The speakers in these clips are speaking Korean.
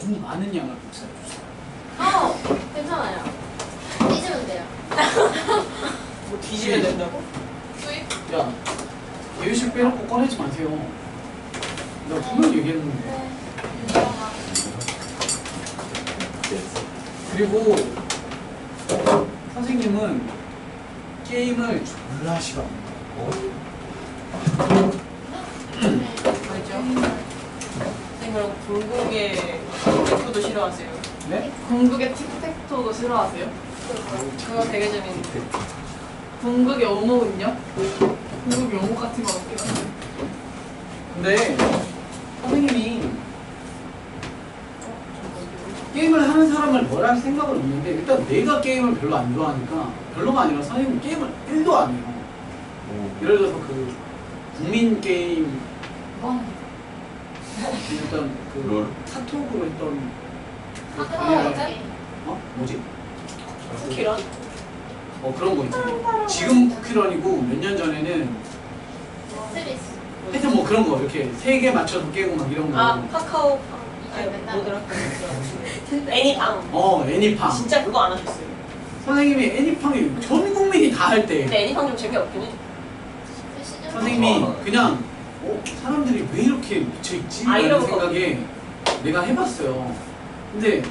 너무 많은 양을 복사해 주세요. 괜찮아요. 뒤지면 돼요. 뭐 뒤지면 된다고? 수입? 야, 예유식 빼놓고 꺼내지 마세요. 나 분명히 얘기했는데. 네. 그리고 선생님은 게임을 졸라 싫어합니다. 알죠? 선생님 그럼 궁극의 틱택토도 싫어하세요? 네? 궁극의 틱택토도 싫어하세요? 그거 되게 재밌는데. 궁극의 오목은요? 궁극의 오목 같은 거 없긴 한데. 근데 선생님이 게임을 하는 사람을 뭐라 할 생각은 없는데 일단 내가 게임을 별로 안 좋아하니까 별로가 아니라 선생님은 게임을 1도 안 해요. 예를 들어서 그 국민 게임 일단 그 카톡으로 했던 그 관리를 뭐지? 쿠키런? 그런 거 있잖아요. 지금 쿠키런이고 몇 년 전에는 스트레스. 하여튼 뭐 그런 거 이렇게 3개 맞춰서 깨고 막 이런 거. 아 카카오 이게 맨날. 뭐더라? 애니팡. 애니팡. 진짜 그거 안 하셨어요? 선생님이 애니팡이 전 국민이 다 할 때 근데 애니팡 좀 재미없긴 해. 선생님이 그냥 사람들이 왜 이렇게 미쳐있지? 라는 이런 생각에 내가 해봤어요. 근데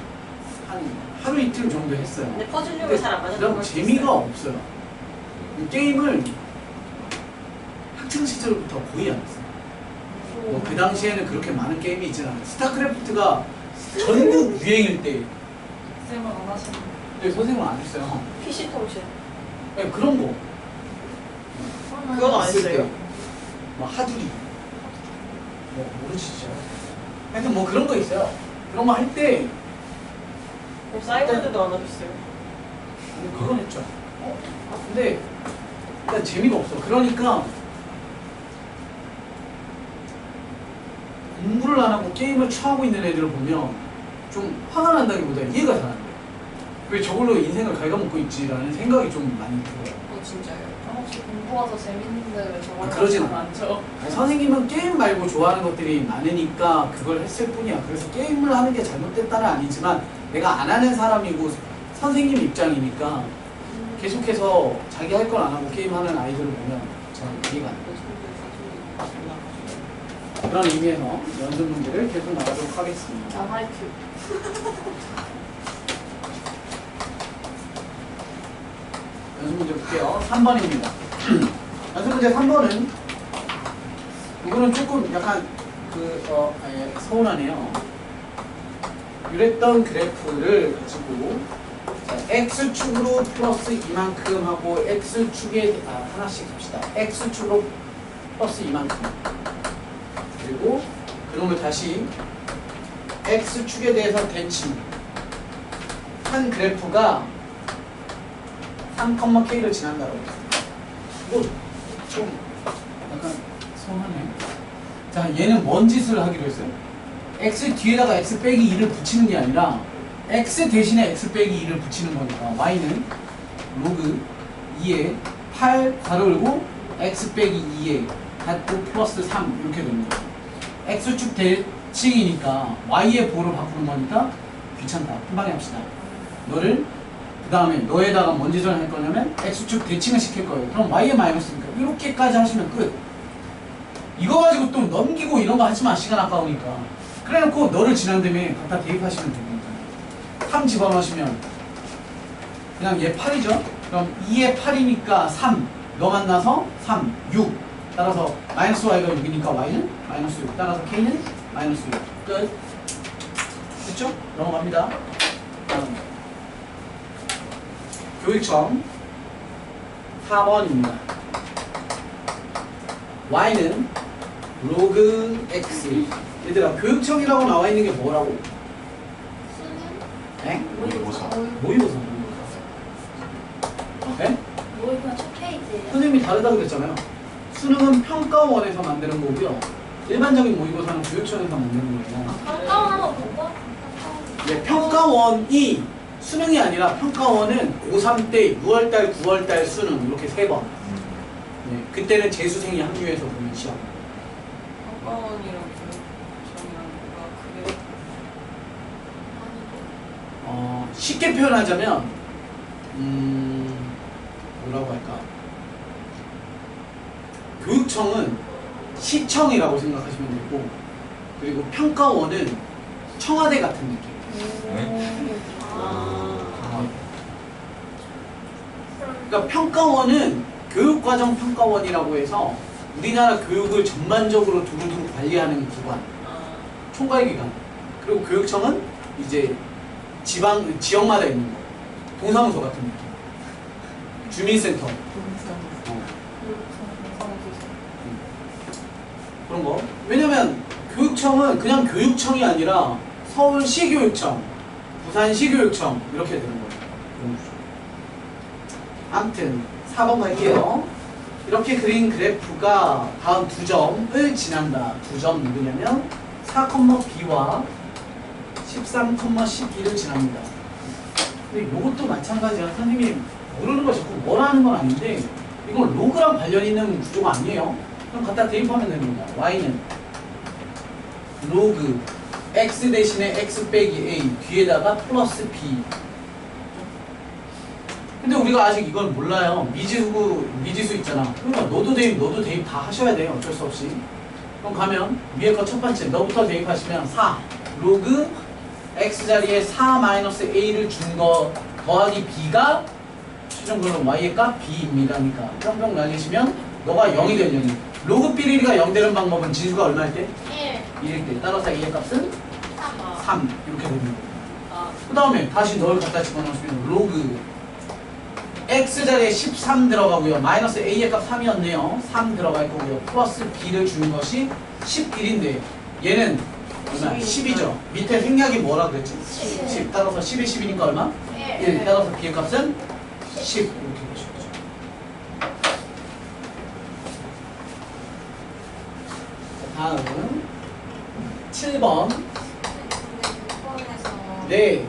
한 하루 이틀 정도 했어요. 근데 퍼즐력을 잘 안 맞아서 그럼 그럴 수 재미가 있어요. 없어요. 이 게임을 학창 시절부터 거의 안 했어요. 그 당시에는 그렇게 많은 게임이 있진 않아요. 스타크래프트가 전국 유행일 때 쌤은 안 하시는 네, 선생님은 안 했어요. PC 통신. 네, 그런 거. 그건 안 있을 했어요. 때. 뭐 하두리. 모르지 진짜. 하여튼 뭐 그런 거 있어요. 그런 거 할 때 그럼 사이버드도 안 하셨어요? 그건 했죠. 근데 일단 재미가 없어. 그러니까 공부를 안 하고 게임을 취하고 있는 애들을 보면 좀 화가 난다기보다 이해가 잘 안 돼요. 왜 저걸로 인생을 갉아먹고 있지라는 생각이 좀 많이 들어요. 진짜요? 혹시 공부가 재밌는데 왜 저걸 그러진 하지 않아. 않죠? 선생님은 게임 말고 좋아하는 것들이 많으니까 그걸 했을 뿐이야. 그래서 게임을 하는 게 잘못됐다는 아니지만 내가 안 하는 사람이고 선생님 입장이니까 계속해서 자기 할 걸 안 하고 게임하는 아이들을 보면 잘 이해가 안 돼요. 그런 의미에서 연습 문제를 계속 나가도록 하겠습니다. 난 하이큐. 연습 문제 볼게요. 3번입니다. 연습 문제 3번은 이거는 조금 약간 서운하네요. 이랬던 그래프를 가지고 x축으로 플러스 이만큼 하고 x축에 하나씩 합시다. x축으로 플러스 이만큼 그리고 그놈을 다시 x축에 대해서 대칭 한 그래프가 3,k를 지난다고 했어요. 이거 좀 약간 서운하네. 자, 얘는 뭔 짓을 하기로 했어요? x 뒤에다가 x 빼기 2를 붙이는 게 아니라 x 대신에 x 빼기 2를 붙이는 거니까 y는 로그 2에 8 괄호 열고 x 빼기 2에 닫고 플러스 3 이렇게 되는 거예요. x축 대칭이니까 y의 보호를 바꾸는 거니까 귀찮다. 한 방에 합시다. 너를 그 다음에 너에다가 뭔 짓을 할 거냐면 x축 대칭을 시킬 거예요. 그럼 y에 마이너스니까 이렇게까지 하시면 끝. 이거 가지고 또 넘기고 이런 거 하지 마. 시간 아까우니까. 그래놓고 너를 지난 다음에 갖다 대입하시면 됩니다. 3 집어넣으시면 그냥 얘 8이죠. 그럼 2에 8이니까 3 너 만나서 3, 6 따라서 마이너스 y가 6이니까 y는 마이너스 6 따라서 k는 마이너스 6 끝. 됐죠? 넘어갑니다. 다음 교육청 4번입니다. y는 로그 x. 얘들아, 교육청이라고 나와 있는 게 뭐라고? 수능? 에? 모의고사. 모의고사. 에? 모의고사 첫 페이지예요. 선생님이 다르다고 그랬잖아요. 수능은 평가원에서 만드는 거고요. 일반적인 모의고사는 교육청에서 만드는 거예요. 평가원하고 보고? 네, 평가원이 수능이 아니라 평가원은 고3 때 6월달, 9월달 수능 이렇게 3번. 네, 그때는 재수생이 합류해서 보는 시험. 평가원이랑 교육청이랑 뭐가 그게 쉽게 표현하자면 뭐라고 할까? 교육청은 시청이라고 생각하시면 되고, 그리고 평가원은 청와대 같은 느낌. 그러니까 평가원은 교육과정 평가원이라고 해서 우리나라 교육을 전반적으로 두루두루 관리하는 기관, 총괄 기관. 그리고 교육청은 이제 지역마다 있는 거, 동사무소 같은 느낌. 주민센터. 그런 거. 왜냐면 교육청은 그냥 교육청이 아니라 서울시교육청, 부산시교육청 이렇게 되는 거예요. 아무튼 4번 갈게요. 이렇게 그린 그래프가 다음 두 점을 지난다. 두 점 누구냐면 4,b와 13,12를 지납니다. 근데 이것도 마찬가지야. 선생님 모르는 거 자꾸 뭐라는 건 아닌데 이건 로그랑 관련 있는 구조가 아니에요. 그럼 갖다 대입하면 되는 겁니다. y는 로그 x 대신에 x 빼기 a 뒤에다가 플러스 b. 근데 우리가 아직 이걸 몰라요. 미지수 있잖아. 그러니까 너도 대입 다 하셔야 돼요. 어쩔 수 없이. 그럼 가면 위에 거 첫 번째 너부터 대입하시면 4 로그 x 자리에 4 마이너스 a를 준 거 더하기 b가 최종 결론 y의 값 b입니다. 그러니까 뿅뿅 날리시면 너가 0이 되는 0이. 로그 비리가 0 되는 방법은 진수가 얼마일 때? 1일 때. 따라서 a의 값은 3 이렇게 됩니다. 그 다음에 다시 널 갖다 집어넣으시면 로그 x 자리에 13 들어가고요. 마이너스 a의 값 3이었네요. 3 들어갈 거고요. 플러스 b를 주는 것이 11인데 얘는 얼마? 10이죠. 밑에 생략이 뭐라 그랬지? 10. 따라서 10에 10이니까 얼마? 1. 따라서 b의 값은 10 이렇게 보시죠. 다음 7번. 네.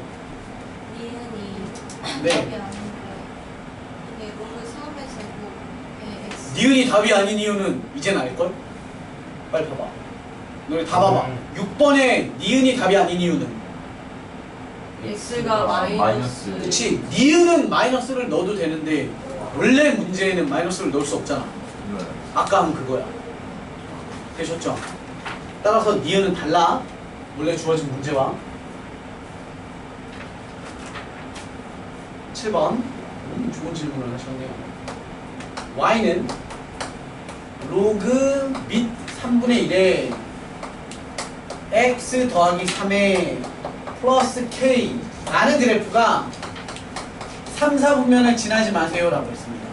네. 니은이 답이 아닌 이유는 이제는 알걸? 빨리 봐봐. 너네 다 봐봐. 6번에 니은이 답이 아닌 이유는 x가 마이너스. 그치. 니은은 마이너스를 넣어도 되는데 원래 문제에는 마이너스를 넣을 수 없잖아. 아까 한 그거야. 되셨죠? 따라서 니은은 달라. 원래 주어진 문제와. 7번. 좋은 질문을 하셨네요. y는 로그 및 3분의 1에 x 더하기 3에 플러스 k 라는 그래프가 3, 4분면을 지나지 마세요 라고 했습니다.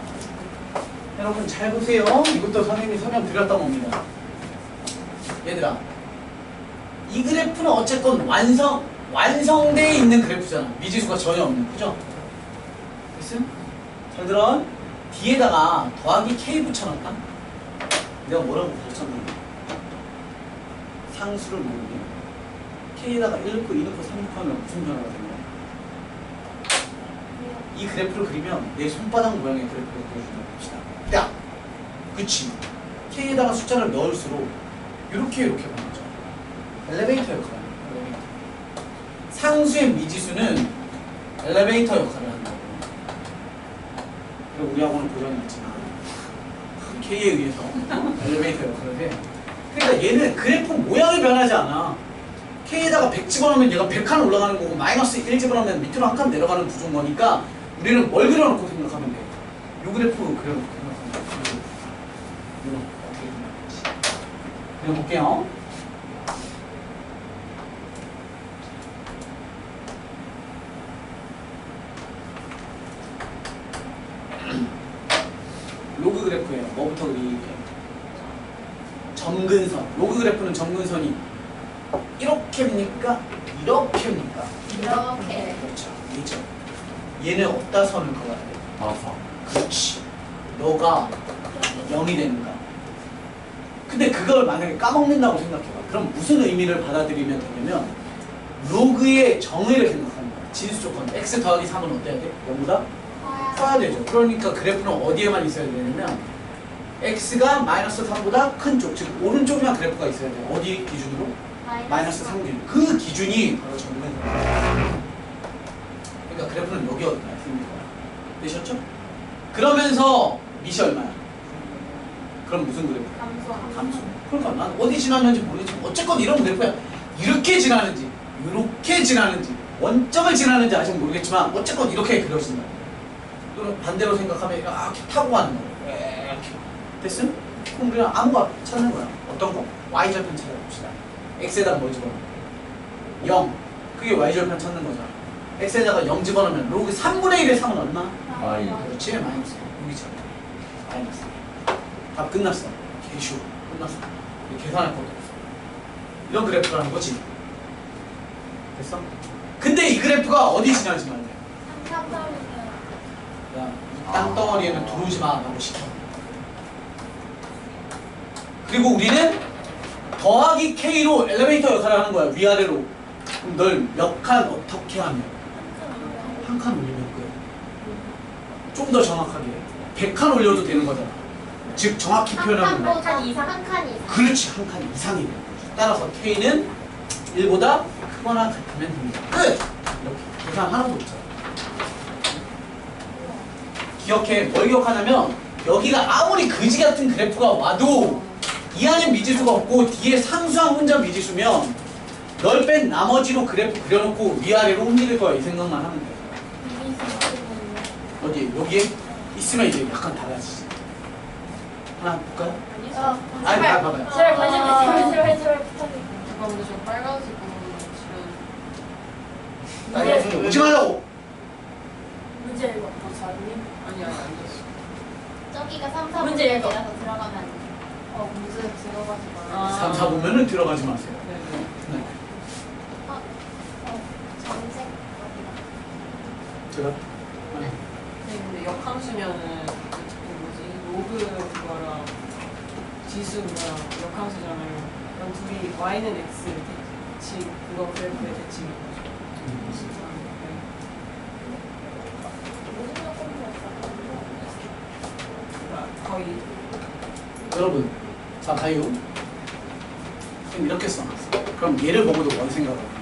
여러분 잘 보세요. 이것도 선생님이 설명 드렸던 겁니다. 얘들아, 이 그래프는 어쨌건 완성되어 있는 그래프잖아. 미지수가 전혀 없는. 그죠? 됐음? 잘 들어. 뒤에다가 더하기 k 붙여놨다. 내가 뭐라고 붙였는데 상수를 모르게 k에다가 1 넣고 2 넣고 3 넣고 하면 무슨 변화가 되냐. 이 그래프를 그리면 내 손바닥 모양의 그래프를 그려준다고 봅시다. 야! 그치. k에다가 숫자를 넣을수록 이렇게 변하죠. 엘리베이터 역할을 합니다. 엘리베이터. 상수의 미지수는 엘리베이터 역할을 한다. 그리고 우리하고는 고정이 있지만 K에 의해서 엘리베이터 역할을 해. 그러니까 얘는 그래프 모양이 변하지 않아. K에다가 100 집어넣으면 얘가 100칸 올라가는 거고 마이너스 1 집어넣으면 밑으로 한 칸 내려가는 구조인 거니까 우리는 뭘 그려놓고 생각하면 돼. 요 그래프 그려놓고 생각하면 돼. 이거 어떻게 생각할지 그려볼게요. 로그 그래프예요. 뭐부터 그리게? 점근선. 로그 그래프는 점근선이 이렇게입니까? 이렇게입니까? 이렇게. 그렇죠. 이죠. 얘는 어디다 선을 그어야 돼? 알았어. 그렇지. 너가 0이 되는가? 근데 그걸 만약에 까먹는다고 생각해봐. 그럼 무슨 의미를 받아들이면 되냐면 로그의 정의를 생각하는 거야. 진수 조건. x 더하기 3은 어때야 돼? 0보다? 커야 되죠. 그러니까 그래프는 어디에만 있어야 되냐면 x가 마이너스 3보다 큰 쪽, 즉 오른쪽에만 그래프가 있어야 돼요. 어디 기준으로? 마이너스 3 기준. 그 기준이 바로 정근선. 생긴 거야. 되셨죠? 그러면서 밑이 얼마야? 그럼 무슨 그래프? 감수. 그러니까 난 어디 지나는지 모르겠지만 어쨌건 이런 그래프야. 이렇게 지나는지 이렇게 지나는지 원점을 지나는지 아직 모르겠지만 어쨌건 이렇게 그려진다. 또는 반대로 생각하면 이렇게 타고 가는 거야. 이렇게. 됐음? 그럼 우리가 아무거나 찾는 거야. 어떤 거? y절편 찾아봅시다. x에다가 뭐 집어넣어? 0. 그게 y절편 찾는 거잖아. x에다가 0 집어넣으면 로그 3분의 1의 3은 얼마? y. 그렇지. 마이너스. 여기죠. 마이너스. 답 끝났어. 개슈. 끝났어. 계산할 것도 없어. 이런 그래프라는 거지. 됐어? 근데 이 그래프가 어디 지나지 말래? 야, 이 땅덩어리에는 들어오지 마. 라고 시켜. 그리고 우리는 더하기 K로 엘리베이터 역할을 하는 거야. 위아래로. 그럼 널 몇 칸 어떻게 하면? 한 칸 올리면 끝. 좀 더 정확하게 100칸 올려도 되는 거잖아. 즉 정확히 표현하면 한칸 이상. 그렇지. 한 칸 이상이 되는 거죠. 따라서 K는 1보다 크거나 같으면 됩니다. 끝! 이렇게 계산 하나도 없잖아. 기억해. 뭘 기억하냐면 여기가 아무리 거지 같은 그래프가 와도 이 안에 미지수가 없고 뒤에 상수항 혼자 미지수면 널 뺀 나머지로 그래프 그려놓고 위아래로 움직일 거야. 이 생각만 하면 돼. 어디? 여기에 있으면 이제 약간 달라지지. 하나 볼까요? 아니, 봐봐요. 제발 부탁해. 잠깐 근데 저 빨간색 지금 아니, 오지 말라고! 문제 읽어. 자님? 아니 앉았어. 저기가 3, 4 문제 문제 읽어. 읽어서 들어가면 안 돼. 문제 들어가지 마. 아. 3, 4 보면은 들어가지 마세요. 네네. 네. 정색 제가 네, 근데 역함수면은 그 뭐지 로그 그거랑 지수 그거랑 역함수잖아요. 그럼 둘이 y는 x 대칭 그거 그래프의 대칭인 거죠. 그러니까 거의 여러분, 자 봐요. 지금 이렇게 써놨어. 그럼 얘를 보고도 뭔 생각을 해요?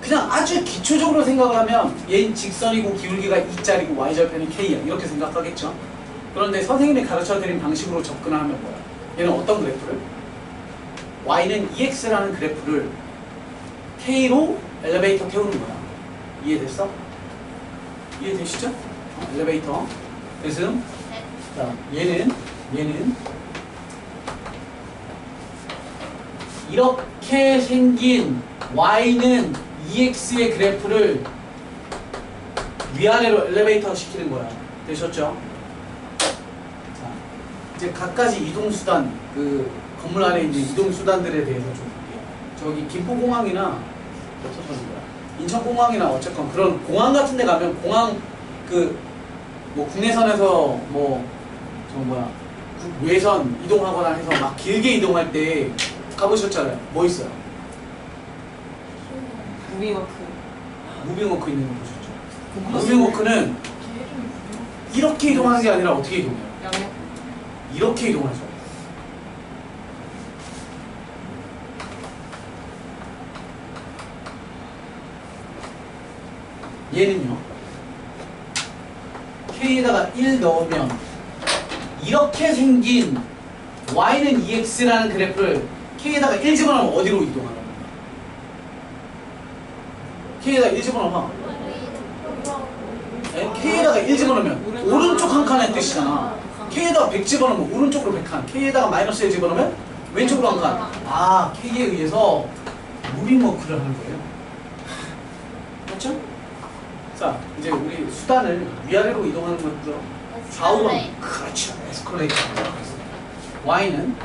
그냥 아주 기초적으로 생각을 하면 얘는 직선이고 기울기가 2짜리고 y절편이 k야 이렇게 생각하겠죠? 그런데 선생님이 가르쳐드린 방식으로 접근을 하면 뭐야? 얘는 어떤 그래프를? y는 ex라는 그래프를 k로 엘리베이터 태우는 거야. 이해됐어? 이해되시죠? 엘리베이터 됐음? 자, 얘는 이렇게 생긴 y는 ex의 그래프를 위아래로 엘리베이터 시키는 거야. 되셨죠? 자, 이제 각가지 이동수단, 그 건물 안에 이제 이동수단들에 대해서 좀 볼게요. 저기 김포공항이나 어디서 사는 거야? 인천공항이나 어쨌건 그런 공항 같은 데 가면 공항 그 뭐 국내선에서 뭐 저 뭐야 외선 이동하거나 해서 막 길게 이동할 때 가보셨잖아요. 뭐 있어요? 무빙워크. 무빙워크 있는 거 보셨죠? 무빙워크는 이렇게 이동하는 게 아니라 어떻게 이동해요? 양옆. 이렇게 이동하죠. 얘는요. K에다가 1 넣으면 이렇게 생긴 y는 ex라는 그래프를 K에다가 1 집어넣으면 어디로 이동하는 거야? K에다가 1 집어넣으면 K에다가 1 집어넣으면 오른쪽 한 칸의 뜻이잖아. K에다가 100 집어넣으면 오른쪽으로 100칸, K에다가 마이너스 1 집어넣으면 왼쪽으로 한 칸. 아, K에 의해서 무빙워크를 하는 거예요. 맞죠? 자, 이제 우리 수단을 위아래로 이동하는 것도 좌우로 그렇죠. 에스컬레이터. Y는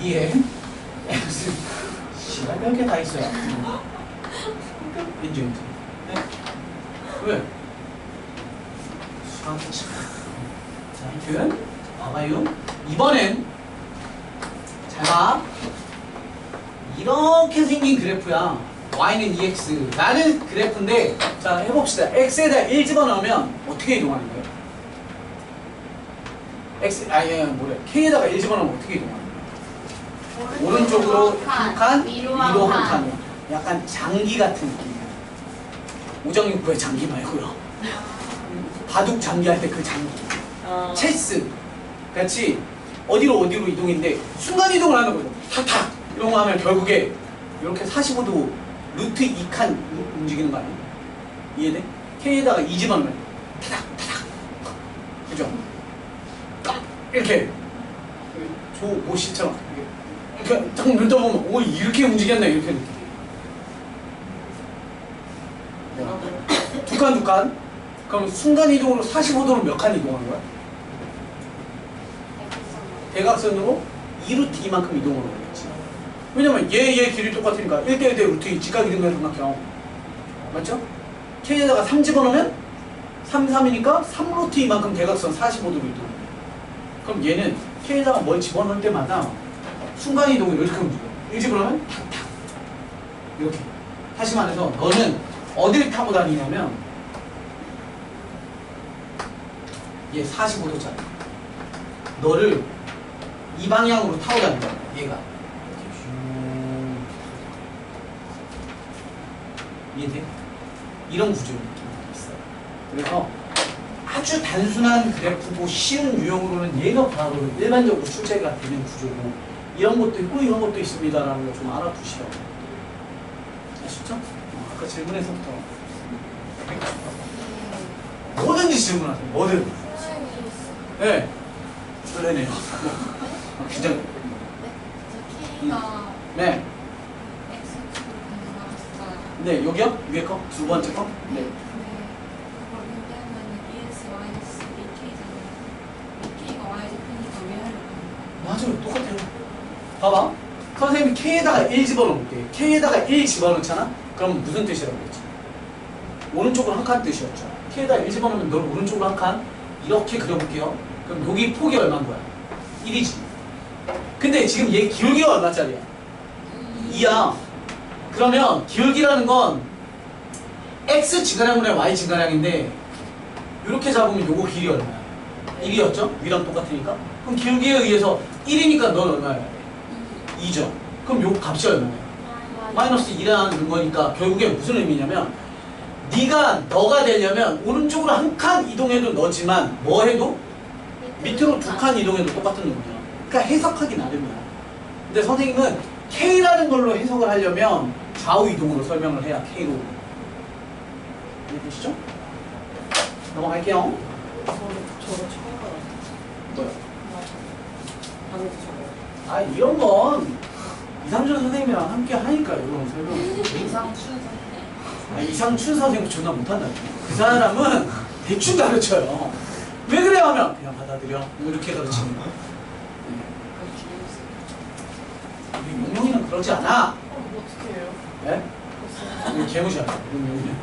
2에 X 씨발 별게 다 있어요. 인지. 네? 왜? 수학 참. 자, 하여튼 봐봐요. 이번엔 잘 봐. 이렇게 생긴 그래프야. y는 2x 라는 그래프인데 자 해봅시다. x에다 1 집어넣으면 어떻게 이동하는 거예요? k에다가 1 집어넣으면 어떻게 이동하는 거예요? 오른쪽으로 한 칸, 위로 한 칸. 약간 장기 같은 느낌이야. 우정육부의 장기 말고요. 바둑 장기 할 때 그 장기. 체스 같이 어디로 이동인데 순간 이동을 하는 거죠. 탁탁 이런 거 하면 결국에 이렇게 45도 루트 2칸 움직이는 거 아니에요? 이해돼? K에다가 2 집어넣으면 타닥 타닥 그죠? 딱 이렇게 조모씨처럼 이렇게 딱 눌러보면 오 이렇게 움직였네 이렇게 느끼게. 두 칸 그럼 순간 이동으로 45도로 몇 칸 이동하는 거야? 대각선으로 2루트 2만큼 이동을 하겠지. 왜냐면 얘 길이 똑같으니까 1대1대 루트 2 직각 이동을 생각해요. 맞죠? K에다가 3 집어넣으면 3, 3이니까 3루트 2만큼 대각선 45도로 이동. 그럼 얘는 K에다가 뭘 집어넣을 때마다 순간 이동을 이렇게 움직여. 1 집어넣으면 탁탁 이렇게. 다시 말해서 너는 어딜 타고 다니냐면 얘 45도짜리 너를 이 방향으로 타고 다닌다. 얘가 이해돼? 이런 구조를 있어요. 그래서 아주 단순한 그래프고 쉬운 유형으로는 얘가 바로 일반적으로 출제가 되는 구조고 이런 것도 있고 이런 것도 있습니다라는 거 좀 알아두시오. 아시죠? 아까 질문에서부터 뭐든지 질문하세요. 뭐든. 네. 그러네요. 긴장. K가 네. X축으로 나왔어요. 네, 여기요? 위에 거? 두 번째 거? 네. 그걸 얘기하면 ES 마이너스 BK잖아요. BK가 Y제편이니까 왜 하려고 하는 거야? 맞아요. 똑같아요. 봐봐. 선생님이 K에다가 1 집어넣을게. K에다가 1 집어넣잖아? 그럼 무슨 뜻이라고 그랬지? 오른쪽으로 한 칸 뜻이었죠. K에다가 1 집어넣으면 널 오른쪽으로 한 칸 이렇게 그려볼게요. 그럼 여기 폭이 얼마인 거야? 1이지. 근데 지금 얘 기울기가 얼마짜리야? 2야. 그러면 기울기라는 건 X 증가량분의 Y 증가량인데 이렇게 잡으면 요거 길이 얼마야? 1이었죠? 위랑 똑같으니까. 그럼 기울기에 의해서 1이니까 넌 얼마야? 2죠. 그럼 요 값이 얼마야? 마이너스 2라는 거니까 결국에 무슨 의미냐면 너가 되려면 오른쪽으로 한 칸 이동해도 너지만 뭐 해도 밑으로 두 칸 이동해도 똑같은 놈이야. 그러니까 해석하기 나름이야. 근데 선생님은 K라는 걸로 해석을 하려면 좌우 이동으로 설명을 해야 K로. 이해되시죠? 넘어갈게요. 저거 처음 알았어요. 뭐요? 방금 저거. 아 이런 건 이상준 선생님이랑 함께 하니까 이런 설명. 이상춘 이상춘 선생님 존나 못한다. 그 사람은 대충 가르쳐요. 왜 그래요 하면 그냥 받아들여. 이렇게 가르치는 거야. 우리 용용이는 그러지 않아. 뭐 어떻게 해요? 네? 이거 개무시하죠. 용용이는.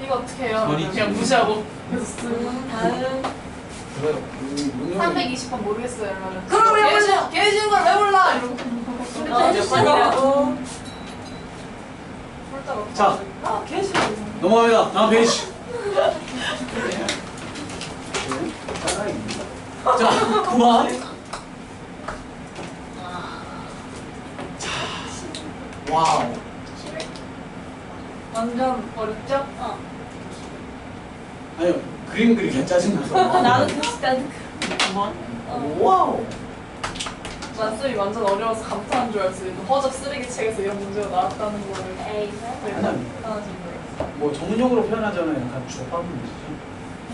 이거 어떻게 해요? 머리 그냥 무시하고 계속 다음 그래요. 용용이. 320번 모르겠어요 이러면 그럼 왜 몰라? 깨진 걸 왜 몰라? 이러고 몇 번이라고? 자. 깨진 넘어갑니다. 다음 페이지. 자, 9번. 와우. 완전 어렵죠? 아니요, 그림 그리기 짜증나서. 나는 진짜 뭐? 와우. 만쌤이 완전 어려워서 감탄한 줄 알았어요. 허접 쓰레기 책에서 이런 문제가 나왔다는 거를 에이 아니, 감탄하신 거예요. 뭐 전문용어로 표현하자면 약간 조합문이죠.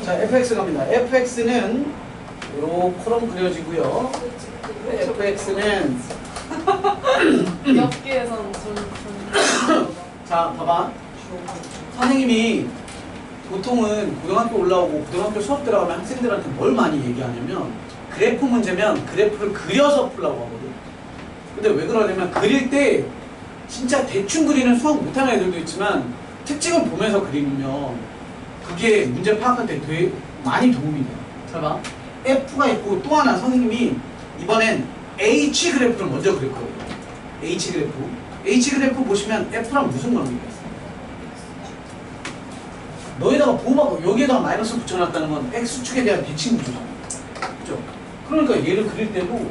자, fx 갑니다. fx는 요 코럼 그려지고요. fx는 엽기에서는 좀 자, 봐봐. 선생님이 보통은 고등학교 올라오고 고등학교 수업 들어가면 학생들한테 뭘 많이 얘기하냐면 그래프 문제면 그래프를 그려서 풀라고 하거든. 근데 왜 그러냐면 그릴 때 진짜 대충 그리는 수학 못하는 애들도 있지만 특징을 보면서 그리면 그게 문제 파악할 때 되게 많이 도움이 돼요. 잘 봐. F가 있고 또 하나 선생님이 이번엔 H 그래프를 먼저 그릴 거예요. H 그래프. H 그래프 보시면 F랑 무슨 관계가 있어요? 너에다가 보호막 여기에다가 마이너스 붙여놨다는 건 X축에 대한 대칭 구조잖아. 그죠? 그러니까 얘를 그릴 때도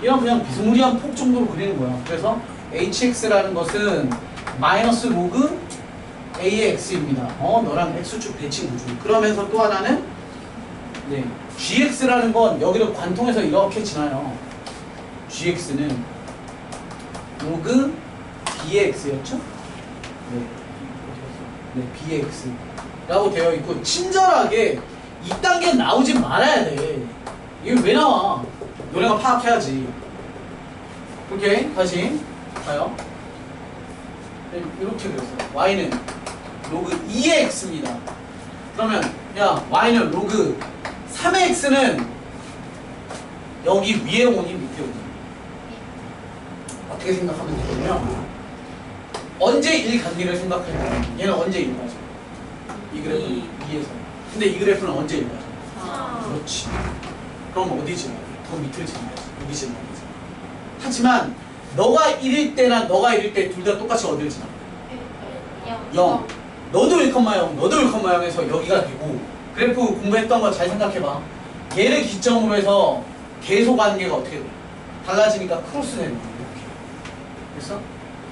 얘랑 그냥 비스무리한 폭 정도로 그리는 거야. 그래서 HX라는 것은 마이너스 로그 A의 X입니다. 너랑 X축 대칭 구조. 그러면서 또 하나는 네, GX라는 건 여기를 관통해서 이렇게 지나요. GX는 로그 B의 X였죠? 네, 네, B의 X라고 되어 있고 친절하게 이 단계 나오지 말아야 돼. 이게 왜 나와? 너네가 파악해야지. 오케이, 다시 가요. 네, 이렇게 그렸어요. Y는 로그 2의 X입니다. 그러면 야 Y는 로그 3의 X는 여기 위에 오니 밑에 오니 어떻게 생각하면 되냐면 언제 1 간디를 생각하면 얘는 언제 1 가죠? 이 그래프는 2에서. 근데 이 그래프는 언제 1 가죠? 그렇지. 그럼 어디 지나요? 더 밑을 지나야지. 여기 지나야지. 하지만 너가 1일 때나 너가 1일 때 둘 다 똑같이 어디를 지나? 0. 너도 1,0, 너도 1,0에서 여기가 되고 그래프 공부했던 거 잘 생각해봐. 얘를 기점으로 해서 계속 관계가 어떻게 돼? 달라지니까 크로스 되는 거야. 이렇게. 됐어?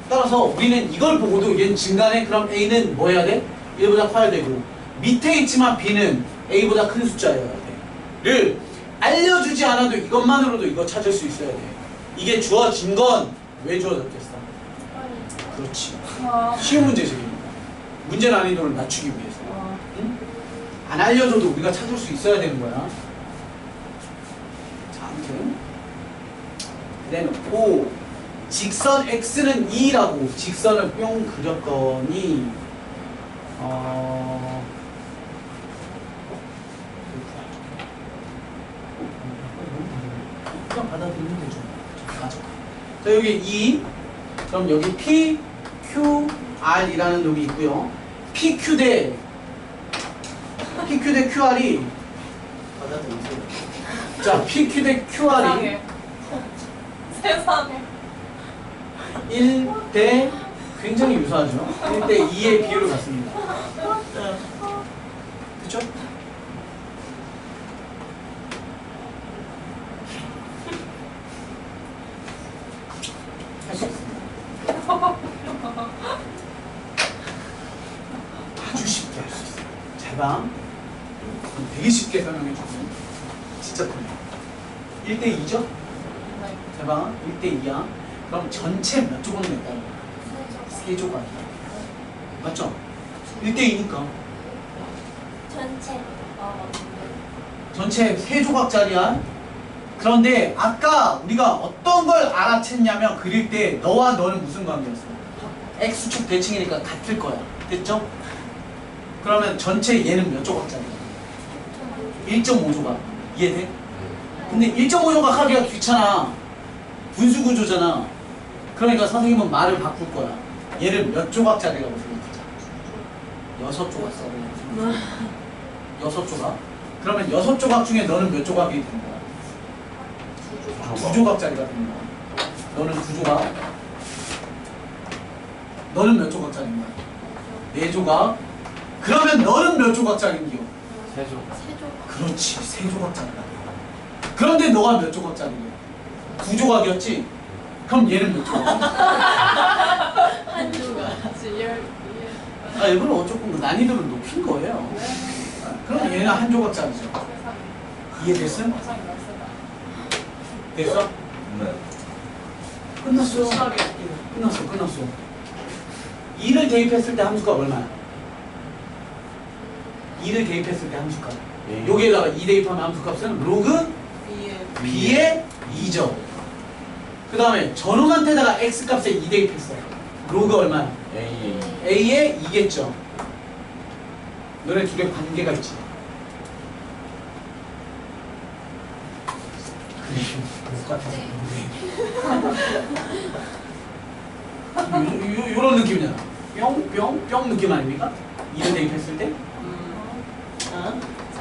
따라서 우리는 이걸 보고도 얘는 증가네? 그럼 A는 뭐 해야 돼? 1보다 커야 되고 밑에 있지만 B는 A보다 큰 숫자여야 돼. 를 알려주지 않아도 이것만으로도 이거 찾을 수 있어야 돼. 이게 주어진 건 왜 주어졌겠어? 그렇지. 쉬운 문제지. 문제 난이도를 낮추기 위해서. 응? 안 알려줘도 우리가 찾을 수 있어야 되는 거야. 자, 아무튼 그다음에 O 직선 X는 2라고 직선을 뿅 그렸더니 그냥 받아들이면 되죠. 맞아. 자, 여기 2 그럼 여기 P, Q, R이라는 놈이 있고요. PQ 대 QR이 받아들이세요. 자, PQ 대 QR이 세상에 1대 굉장히 유사하죠. 1대 2의 비율을 갖습니다. 그쵸? 할 수 있습니다. 아주 쉽게 할 수 있어요. 잘 봐. 되게 쉽게 설명해 주세요. 진짜 편해요. 1대 2죠? 잘 봐. 1대 2야. 그럼 전체 몇 조각이 냈다는 거야? 3조각. 맞죠? 1대 2니까. 전체. 전체 3조각짜리야. 그런데 아까 우리가 어떤 걸 알아챘냐면 그릴 때 너와 너는 무슨 관계였어? X축 대칭이니까 같을 거야. 됐죠? 그러면 전체 얘는 몇 조각짜리야? 1.5조각. 이해돼? 근데 1.5조각 하기가 귀찮아. 분수구조잖아. 그러니까 선생님은 말을 바꿀 거야. 얘를 몇 조각짜리라고 생각하자. 6조각짜리. 6조각. 그러면 6조각 중에 너는 몇 조각이 되는 거야? 2조각짜리가 되는 거야. 너는 2조각. 너는 몇 조각짜리인 거야? 4조각. 그러면 너는 몇 조각짜리인겨? 3조. 그렇지. 3조각짜리가. 그런데 너가 몇 조각짜리냐? 9조각이었지? 그럼 얘는 몇 조각? 한 조각. 아, 일부러 조금 난이도를 높인 거예요. 아, 그럼 얘는 한 조각짜리죠. 이해됐어? 됐어? 네. 끝났어. 수학이 끝났어. 2를 대입했을 때 함수값 얼마야? 2를 대입했을 때 함수값. 여기에다가 2 대입하면 함수값은 로그 B의 2죠. 그 다음에 전음한테다가 X값에 2 대입했어요. 로그 얼마야? A. A의 2겠죠. 너네 둘의 관계가 있지. 요런 느낌이잖아. 뿅 느낌 아닙니까? 2를 대입했을 때?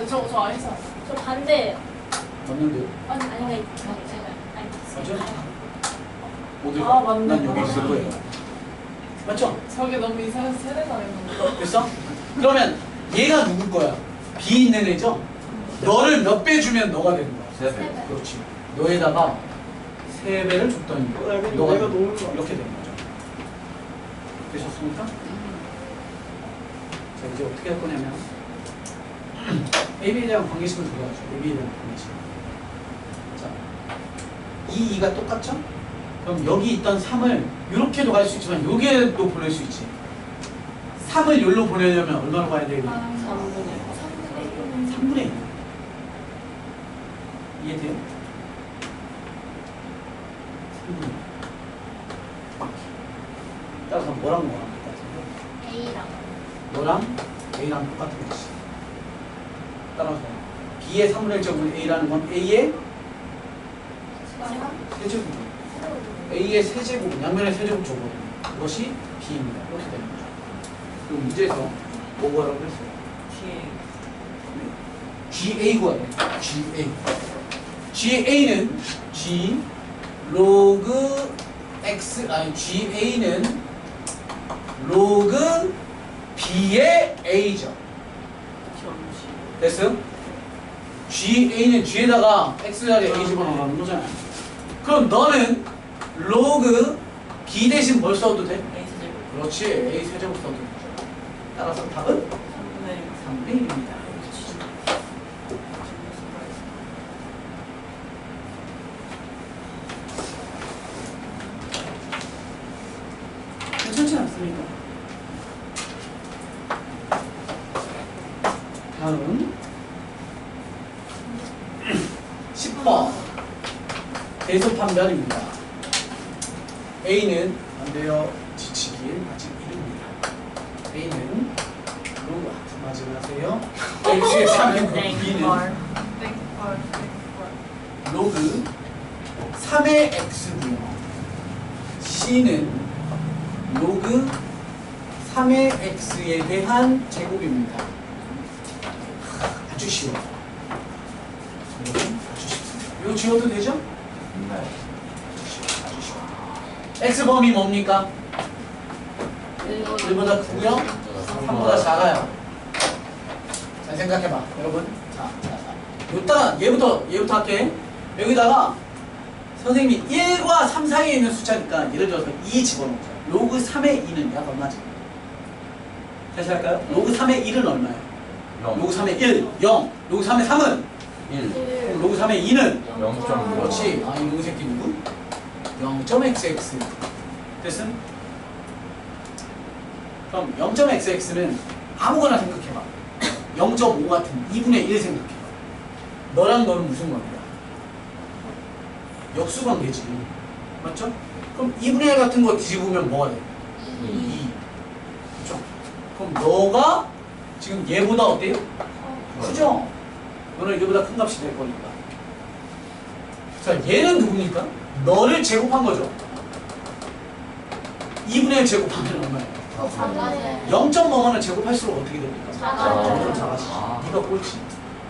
저 아니죠. 저 반대예요. 맞는데요? 아니, 맞죠? 어디? 아, 맞네. 난 여기 있을 거예요. 맞죠? 저게 너무 이상해서 세대당했는데. 됐어? 그러면 얘가 누굴 거야? B 있는 애죠? 너를 몇 배 주면 너가 되는 거야. 3배. 그렇지. 너에다가 3배를 줬더니 너가 내가 놓을 거야. 이렇게 되는 거죠. 되셨습니까? 자, 이제 어떻게 할 거냐면 AB에 대한 관계식을 들어가죠. AB에 대한 관계식. 자, 이 2가 똑같죠? 그럼 여기 있던 3을 이렇게도 갈 수 있지만 여기에도 보낼 수 있지. 3을 여기로 보내려면 얼마로 가야 돼? 3분의 1. 이해돼요? 3분의 1. 따라서 뭐랑 똑같은 A랑 너랑 A랑 똑같은 것이. 따라서 B의 3분의 1제곱은 A라는 건 A의 세제곱이죠. A의 세제곱, 양면의 세제곱 제곱은 그것이 B입니다. 이렇게 되는 거죠. 그럼 문제에서 뭐 구하라고 했어요? GA 구하래. GA. GA는 G 로그 X, 아니 GA는 로그 B의 A죠. 됐어요? GA는 G에다가 X 자리에 A 집어넣으라는 거잖아요. 그럼 너는 로그 B 대신 뭘 써도 돼? 그렇지. A 세제곱 써도 되죠. 따라서 답은 3분의 1입니다. 괜찮지 않습니까? 다음 10번 대소 판별입니다. A는 안 돼요. 지치기엔 아직 이릅니다. A는 로그 하지 마세요. X의 3의 B는 로그 3의 X고요. C는 로그 3의 X에 대한 제곱입니다. 아주 쉬워요. 아주 쉽습니다. 이거 지워도 되죠? 네. 아주 쉬워요. X범위 뭡니까? 1보다 크고요. 3보다 작아요. 잘 생각해봐. 여러분. 자. 이따 얘부터 할게. 여기다가 선생님이 1과 3 사이에 있는 숫자니까 예를 들어서 2 집어넣자. 로그 3의 2는 약 얼마지? 다시 할까요? 로그 3의 1은 얼마예요? 로그 3의 1, 0. 로그 3의 3은? 1. 그럼 로그 3의 2는? 0.5. 그렇지. 아, 이 새끼 누구? 0.xx. 됐음? 그럼 0.xx는 아무거나 생각해봐. 0.5 같은 2분의 1 생각해봐. 너랑 너는 무슨 관계야? 역수 관계지. 맞죠? 그럼 2분의 1 같은 거 뒤집으면 뭐가 돼? 2. 그렇죠? 그럼 너가 지금 얘보다 어때요? 크죠? 너는 얘보다 큰 값이 될 거니까. 자, 얘는 누굽니까? 너를 제곱한 거죠. 2분의 1 제곱하면 얼마예요? 0.5를 제곱할수록 어떻게 됩니까? 점점 작아지지. 네가 꼴찌.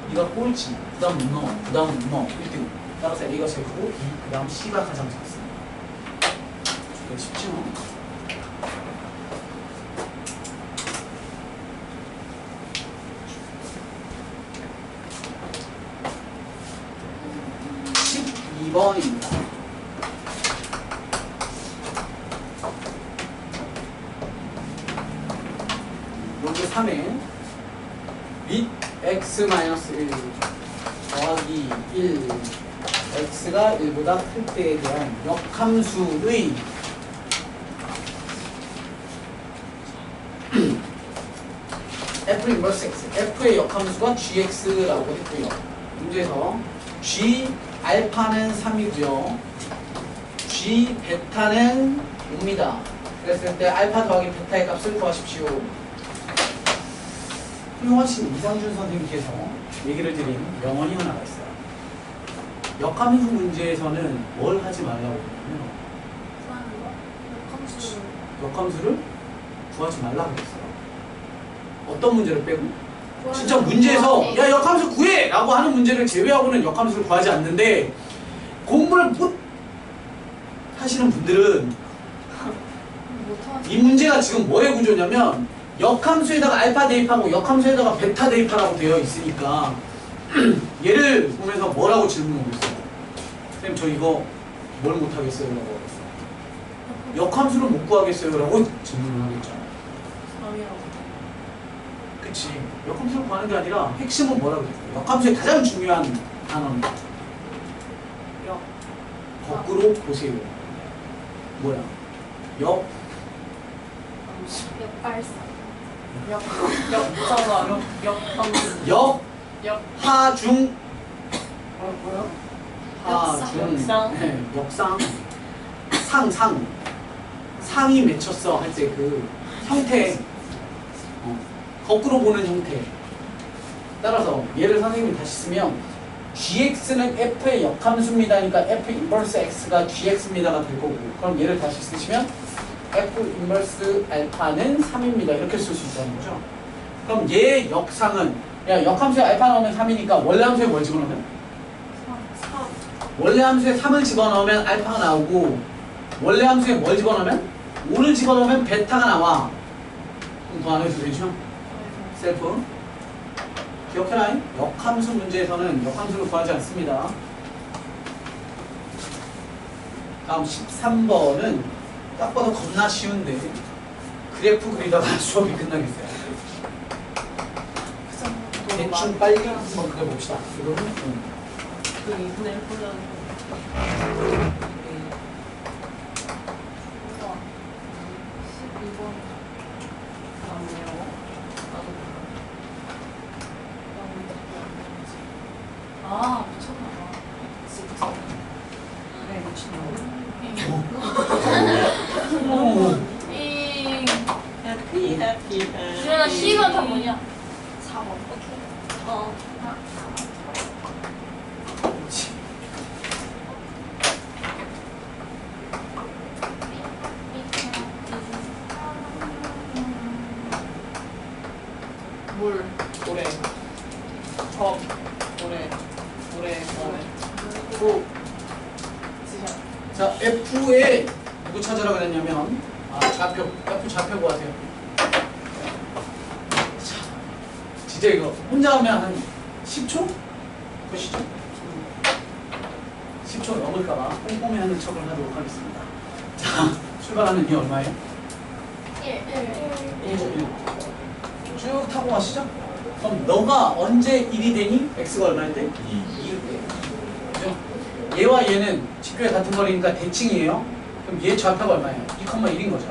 네가 꼴찌. 그 다음 너. 그 다음 너. 1등. 따라서 A가 제일 크고 B, 그 다음 C가 가장 작습니다. 되게 쉽죠? (12번입니다) 로그 3에 윗 x-1 더하기 1 x가 1보다 클 때에 대한 역함수의 f 인버스 x, f의 역함수가 gx라고 했고요. 문제에서 g 알파는 3이고요. g 베타는 5입니다. 그랬을 때 알파 더하기 베타의 값을 구하십시오. 훌륭하신 이상준 선생님께서 얘기를 드린 명언이 하나가 있어요. 역함수 문제에서는 뭘 하지 말라고 그러냐면 역함수를 구하지 말라고 했어요. 어떤 문제를 빼고? 진짜 문제에서 야 역함수 구해! 라고 하는 문제를 제외하고는 역함수를 구하지 않는데 공부를 못 하시는 분들은 이 문제가 지금 뭐의 구조냐면 역함수에다가 알파 대입하고 역함수에다가 베타 대입하라고 되어 있으니까 얘를 보면서 뭐라고 질문을 했어요? 선생님 저 이거 뭘 못하겠어요? 라고 했어요. 역함수를 못 구하겠어요? 라고 질문을 하겠죠. 그렇지. 역함수를 구하는 게 아니라 핵심은 뭐라고 그랬어요? 역함수의 가장 중요한 단어는 역. 거꾸로 보세요. 뭐야? 역 역발상. 역잖아. 역함수. 역 역. 하중 뭐요? 하중 역상. 네, 역상 상상 상이 맺혔어 할 때 그 형태 거꾸로 보는 형태. 따라서 얘를 선생님이 다시 쓰면 gx는 f의 역함수입니다. 그러니까 f 인버스 x가 gx입니다가 될 거고, 그럼 얘를 다시 쓰시면 f 인버스 알파는 3입니다. 이렇게 쓸 수 있다는 거죠. 그럼 얘 역상은 야 역함수에 알파 넣으면 3이니까 원래 함수에 뭘 집어넣으면? 원래 함수에 3을 집어넣으면 알파가 나오고, 원래 함수에 뭘 집어넣으면? 5를 집어넣으면 베타가 나와. 그럼 더 안 해도 되죠? 셀프. 기억해라. 역함수 문제에서는 역함수를 구하지 않습니다. 다음 13번은 딱 봐도 겁나 쉬운데 그래프 그리다가 수업이 끝나겠어요. 대충 빨리 한번 그려봅시다. 이거는 그 2분의 1보다는 12번. 아니에요. 나도 아, 미쳤나봐. 진짜. 네, 미친놈. 잉. 해피 해피 주연아, C번 다 뭐냐? 4번. 오케이. 어. 물. 고래 컵 고래 고래 후. 지샷. 자, F에 누구 찾으라 그랬냐면 좌표, F 좌표 구하세요. 자, 진짜 이거 혼자 하면 한 10초? 보시죠. 10초 넘을까봐 꼼꼼히 하는 척을 하도록 하겠습니다. 자, 출발하는 이 얼마예요? 1죠, 1. 쭉 타고 가시죠. 그럼 너가 언제 1이 되니? X가 얼마일 때? 2일 때. 그죠? 얘와 얘는 직교에 같은 거리니까 대칭이에요. 그럼 얘 좌표가 얼마예요? 2,1인 거죠.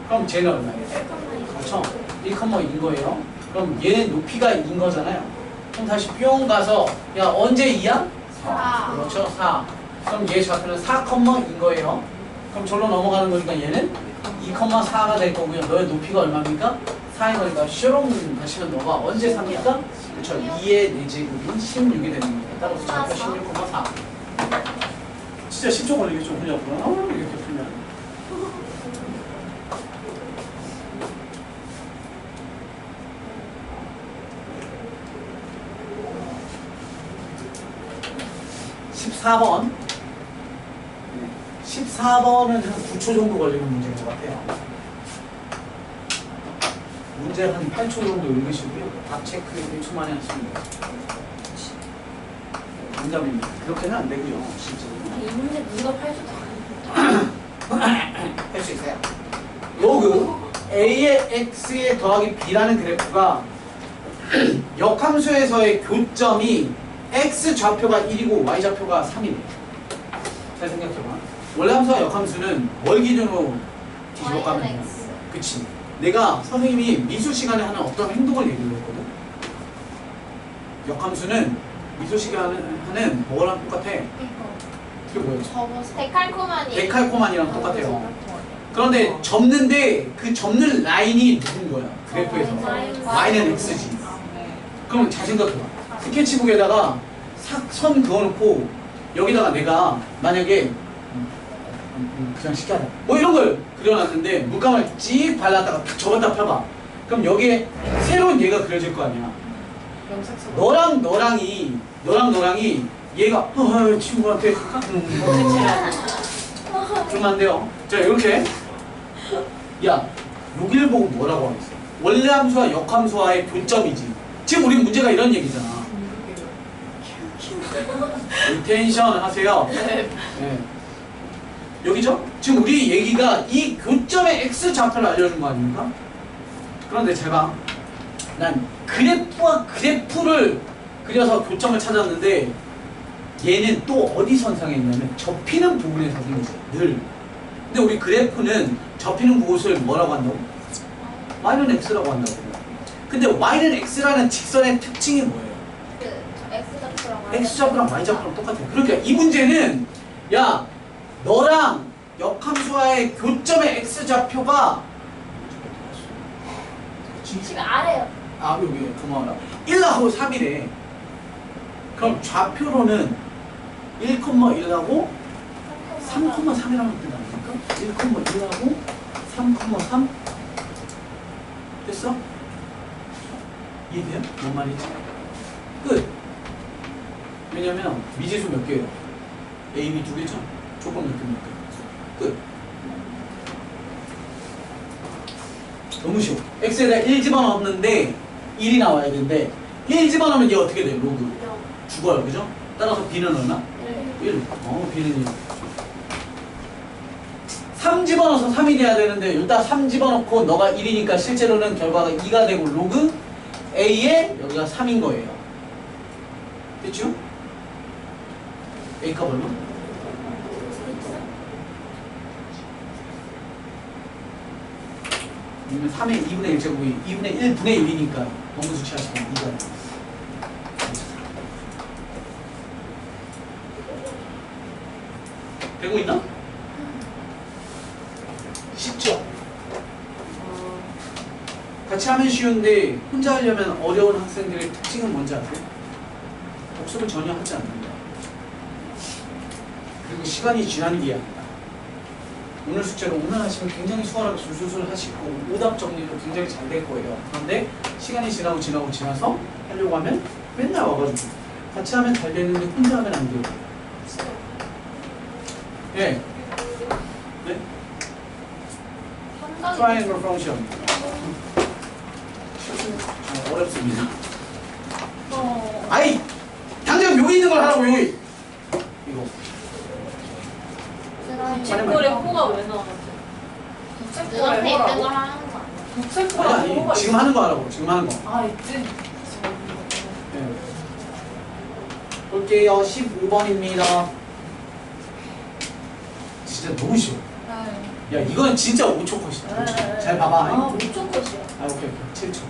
그럼 쟤는 얼마예요? 그렇죠. 1,2인 거예요. 그럼 얘 높이가 2인 거잖아요. 그럼 다시 뿅 가서 야 언제 2야? 4. 그렇죠. 4. 그럼 얘 좌표는 4,2인 거예요. 그럼 절로 넘어가는 거니까 얘는 2,4가 될 거고요. 너의 높이가 얼마입니까? 4인 거니까 쇼롱 하시면 너가 언제 3입니까? 그렇죠. 2의 4제곱인 16이 되는 겁니다. 따라서 좌표 16,4. 진짜 10초 걸리겠죠. 그냥 이렇게 풀면. (14번) 14번은 한 9초 정도 걸리는 문제인 것 같아요. 문제 한 8초 정도 읽으시고요. 답 체크 1초 만에 하십니다. 정답입니다. 그렇게는 안 되고요. 실제로. 이 문제 누가 8초 할 수 있어요. 로그 A의 X에 더하기 B라는 그래프가 역함수에서의 교점이 X 좌표가 1이고 Y 좌표가 3이래. 잘 생각해봐. 원래 함수와 역함수는 뭘 기준으로 뒤집어 가면 돼요? 그치. 내가 선생님이 미술 시간에 하는 어떤 행동을 얘기를 했거든. 역함수는 미술 시간에 하는 뭐랑 똑같아? 그게 뭐예요? 접어서. 데칼코마니. 데칼코마니랑 똑같아요. 그런데 접는데 그 접는 라인이 누군 거야? 그래프에서. Y는 X지. 그럼 잘 생각해봐. 스케치북에다가 선 그어놓고 여기다가 내가 만약에 그냥 쉽게 하자. 뭐 이런 걸 그려놨는데 물감을 찍 발랐다가 접었다 펴봐. 그럼 여기에 새로운 얘가 그려질 거 아니야. 너랑 너랑이 얘가 친구한테 그러면 안 돼요. 자 이렇게 야 여기를 보고 뭐라고 하겠어? 원래 함수와 역함수와의 교점이지. 지금 우리 문제가 이런 얘기잖아. 리텐션 하세요. 네. 여기죠? 지금 우리 얘기가 이 교점의 X 좌표를 알려준 거 아닙니까? 그런데 제가 난 그래프와 그래프를 그려서 교점을 찾았는데 얘는 또 어디 선상에 있냐면 접히는 부분에서 생기지 늘. 근데 우리 그래프는 접히는 곳을 뭐라고 한다고? y는 x라고 한다고. 근데 y는 x라는 직선의 특징이 뭐예요? 그 X좌표랑 x좌표랑 y좌표랑 똑같아요. 그러니까 이 문제는 야 너랑 역함수와의 교점의 x좌표가 지금 아래요. 아 여기 고마워라 1하고 3이래. 그럼 좌표로는 1,1하고 3,3이라는 뜻 아닙니까? 1,1하고 3,3 됐어? 이해돼요? 뭔 말인지? 끝. 왜냐면 미지수 몇 개예요? A, B 두 개죠? 조건 몇 개입니까? 끝. 너무 쉬워. x에다 1 집어넣었는데 1이 나와야 되는데 1 집어넣으면 얘 어떻게 돼요? 로그 죽어요, 그죠? 따라서 b는 얼마? 1. b는 1. 3 집어넣어서 3이 돼야 되는데 일단 3 집어넣고 너가 1이니까 실제로는 결과가 2가 되고 로그 a에 여기가 3인 거예요. 됐죠? a 값 얼마? 그러면 3의 2분의 1제곱이 2분의 1분의 1이니까 범위수치 하시면 2가 되고 있나? 쉽죠? 같이 하면 쉬운데 혼자 하려면 어려운 학생들의 특징은 뭔지 아세요? 복습을 전혀 하지 않는다. 그리고 시간이 지나는 게 아니다. 오늘 숙제로 오늘 하시면 굉장히 수월하게 술술술 하시고 오답 정리도 굉장히 잘 될 거예요. 그런데 시간이 지나서 하려고 하면 맨날 와가지고 같이 하면 잘 되는데 혼자 하면 안 돼요. 예. 네? 트라이앵글 펑션. 어렵습니다. 아이! 당장 여기 있는 걸 하라고 여기! 이거. 국책골에 호가 왜 나왔지? 그 국책골에 앞에 있는 걸 호라고? 하는 거 아니야? 국책골에 아니, 호가 지금 하는 거 하라고. 지금 하는 거. 아 있지. 네. 볼게요. 15번입니다. 진짜 너무 쉬워. 야, 이건 진짜 5초 컷이다. 네. 잘 봐봐. 아 5초 컷이야. 아, 오케이. 7초.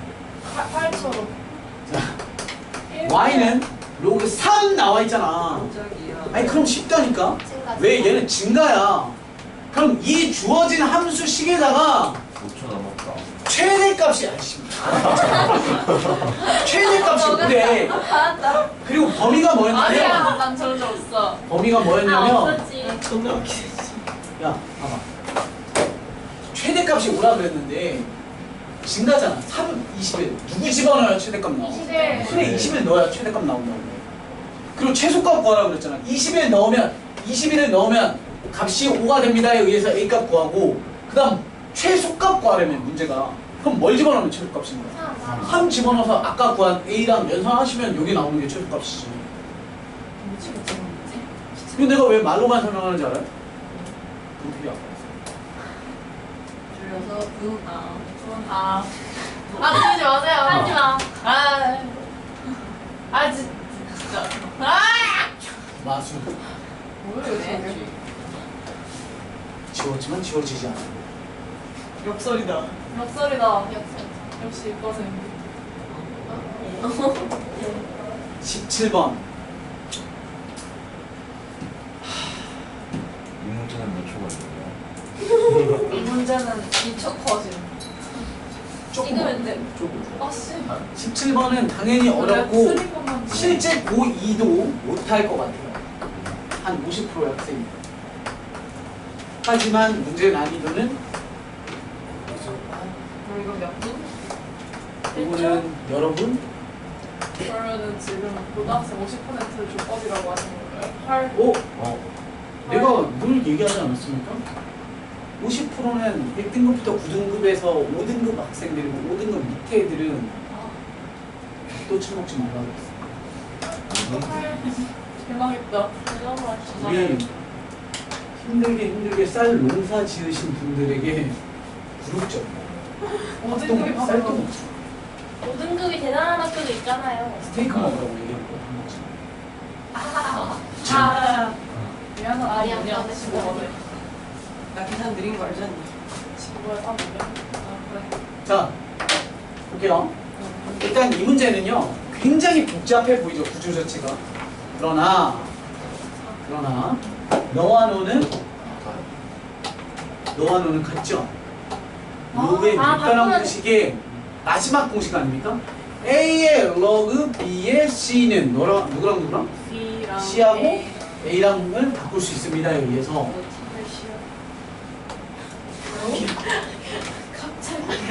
8초로. 자, y는 로그 3 나와 있잖아. 깜짝이야. 아니, 그럼 쉽다니까? 지금까지. 왜 얘는 증가야? 그럼 이 주어진 함수식에다가 5초 남았다. 최대값이 아이씨. 최대값이 그래. 알았다. 그리고 범위가 아니야. 뭐였냐면 난 저런 적 없어. 범위가 뭐였냐면 없었지. 존나 웃기네. 야, 봐봐. 최대값이 오라 그랬는데 증가잖아. 3, 20에 누구 집어넣어야 최대값 나와? 21. 그래, 20을 넣어야 최대값 나온다고. 그리고 최소값 구하라고 그랬잖아. 21을 넣으면 값이 5가 됩니다에 의해서 A값 구하고 그 다음 최소값 구하려면 문제가 그럼 뭘 집어넣으면 최소값인 거야? 3 집어넣어서 아까 구한 A랑 연산하시면 여기 나오는 게 최소값이지. 근데 내가 왜 말로만 설명하는지 알아요? 분필이 아까 줄여서 아 그러지 마세요. 하지 마. 진짜. 마수 모르겠네. 지웠지만 지워지지 않아. 역설이다. 역설이다. 역시 이과생. 17번. 이 문제는 몇 초가 있나요? 이 문제는 2초 컷임. 찍으면 돼. 조금. 씨. 17번은 당연히 어렵고 슬리퍼만 실제 고2도 못할 것 같아요. 한 50%의 학생이. 하지만 문제 난이도는 그럼 이거 몇 분? 이거는 여러분 그러면은 지금 고등학생 50%를 조건이라고 하시는 거예요? 내가 늘 얘기하지 않았습니까? 50%는 1등급부터 9등급에서 5등급 학생들이고 5등급 밑에 애들은 또 처먹지 말라고 했어. 대망했다. 우리 힘들게 쌀 농사 지으신 분들에게 부럽죠. 5등급이 쌀도 바로 먹죠. 5등급이 대단한 학교도 있잖아요. 스테이크 먹으라고 얘기하고 밥 먹지. 미안한 말이 안 아니야. 나오네, 15번에. 나 계산 느린 거 알지 않니? 15번에 300. 그래. 자, 볼게요. 일단 이 문제는요, 굉장히 복잡해 보이죠, 구조 자체가. 그러나, 너와 너는 같죠? 로그의 밑변환 바꾸면- 공식의 마지막 공식 아닙니까? A의 로그 B의 C는 누구랑? B랑 C하고 A. A랑을 바꿀 수 있습니다에 의해서.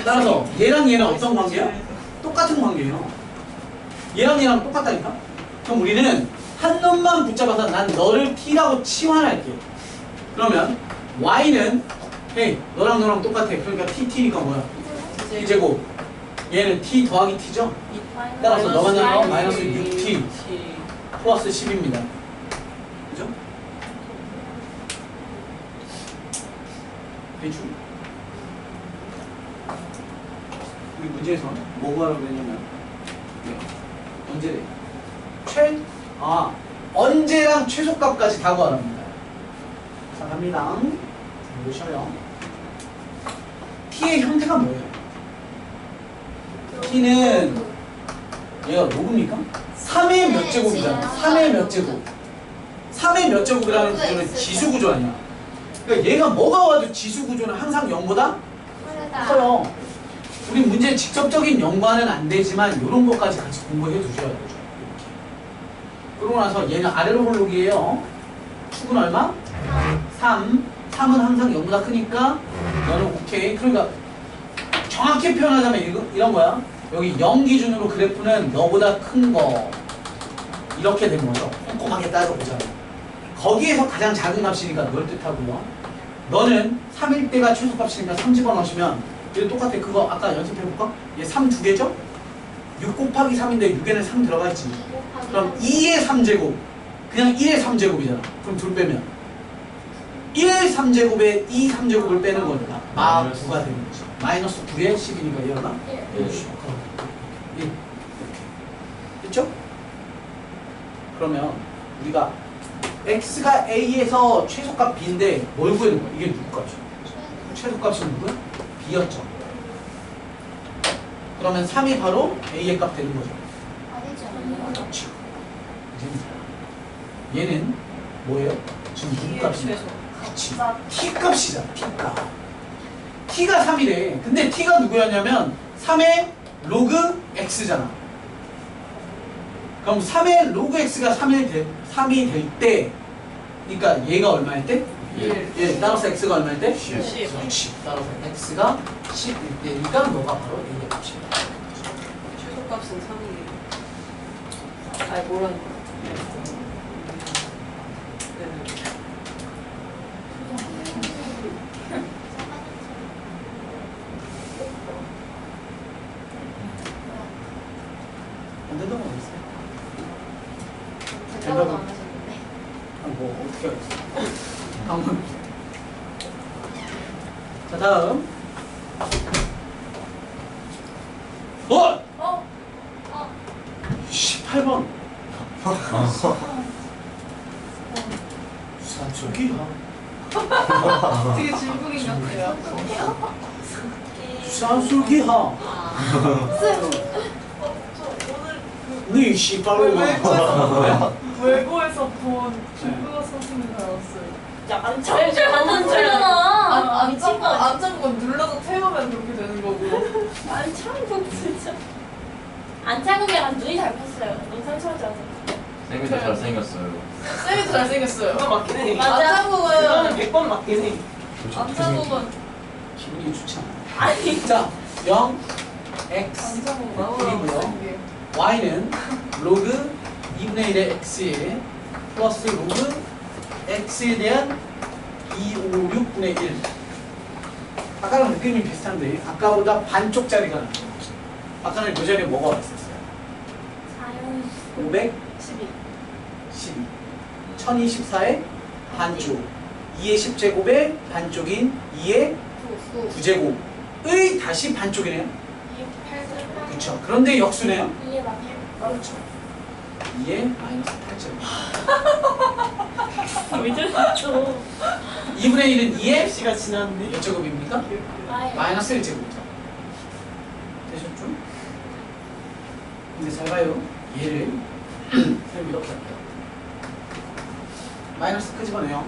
따라서 얘랑 얘는 어떤 관계야? 똑같은 관계예요. 얘랑 똑같다니까? 그럼 우리는 한 놈만 붙잡아서 난 너를 T라고 치환할게. 그러면 Y는 헤이 너랑 똑같아. 그러니까 T니까 뭐야? T제곱. 얘는 T 더하기 T죠? 따라서 너가 나온 마이너스 6T 플러스 10입니다. 그죠? 대충. 우리 문제에서 뭐가 하라고 그랬냐면 언제래? 언제랑 최소값까지 다 구하랍니다. 자 갑니다. 자, 보셔요. T의 형태가 뭐예요? T는 얘가 로그입니까? 3의 몇 제곱이잖아. 3의 몇 제곱. 3의 몇 제곱이라는 구조는 지수 구조 아니야. 그러니까 얘가 뭐가 와도 지수 구조는 항상 0보다 커요. 우리 문제 직접적인 연관은 안 되지만 이런 것까지 같이 공부해 두셔야 되죠. 이렇게. 그러고 나서 얘는 아래로 볼록이에요. 축은 얼마? 3. 3은 항상 0보다 크니까 너는 오케이. 그러니까 정확히 표현하자면 이런 거야. 여기 0 기준으로 그래프는 너보다 큰 거 이렇게 된 거죠. 꼼꼼하게 따져보자. 거기에서 가장 작은 값이니까 널 뜻하고요. 너는 3일 때가 최소값이니까 3 집어넣으시면 얘도 똑같아. 그거 아까 연습해볼까? 얘 3 두 개죠? 6 곱하기 3인데 6에는 3 들어가 있지. 그럼 2의 3제곱 그냥 1의 3제곱이잖아. 그럼 둘 빼면 1의 3제곱에 2 3제곱을 빼는 거니까 마 9가 되는 거지. 마이너스 9에 10이니까 얘가 1. 이렇게. 됐죠? 그러면 우리가 x가 a에서 최소값 b인데 뭘 구하는 거야? 이게 누구 값이야? 최소값이 누구야? b였죠. 그러면 3이 바로 a의 값 되는 거죠. 그렇죠. 얘는 뭐예요? 지금 누구 값이야? 그렇지. t 값이잖아. t 값. t가 3이래. 근데 t가 누구였냐면 3의 로그 x잖아. 그럼 3의 로그 x가 3이 될 때, 그러니까 얘가 얼마일 때? 1. 따라서 x가 얼마일 때? 10. 그렇지. 따라서 x가 10일 때니까 너가 바로 a의 값이야. 최소값은 3이에요. 아니 뭐라는 거야? 안 된다고 안 했어요? 생각도 안 하셨는데. 뭐 어떻게 하겠어? 다음. 자 다음. 18번. 수산수기하. 되게 진국인 같아요. 수산수기하. 네 씨발로만. 외고에서 본 중국어 선생님 닮았어요. 야, 완전 틀잖아. 안 참고 눌러서 태우면 그렇게 되는 거고. 안 참고 진짜. 안 참고 약간 눈이 잘 폈어요. 눈 상처하지 않아요. 쌤이 더 잘생겼어요. 쌤이 더 잘생겼어요. 그거 맞긴 해. 맞아. 안 참고는 이거는 100번 맞긴 해. 안 참고는 기분이 좋지 않아. 아니. 자 0 x 안 참고 이고요. 나오는 y는 로그 2분의 1의 x에 플러스 로그 x에 대한 256분의 1. 아까랑 느낌이 비슷한데 아까보다 반쪽짜리가 나요. 아까는 이 자리에 뭐가 왔었어요? 512 1024의 반쪽 2의 10제곱의 반쪽인 2의 9제곱의 다시 반쪽이네요. 그렇죠. 그런데 역수는 2에 맞 그렇죠. 2에 마이너스 8제곱. 왜 저랬어? 2분의 1은 2에 시가 지났네. 몇 제곱입니까? 마이너스 1제곱이죠. 되셨죠? 근데 잘 봐요. 얘를 그럼 이렇게 할게요. 마이너스 끄집어내요.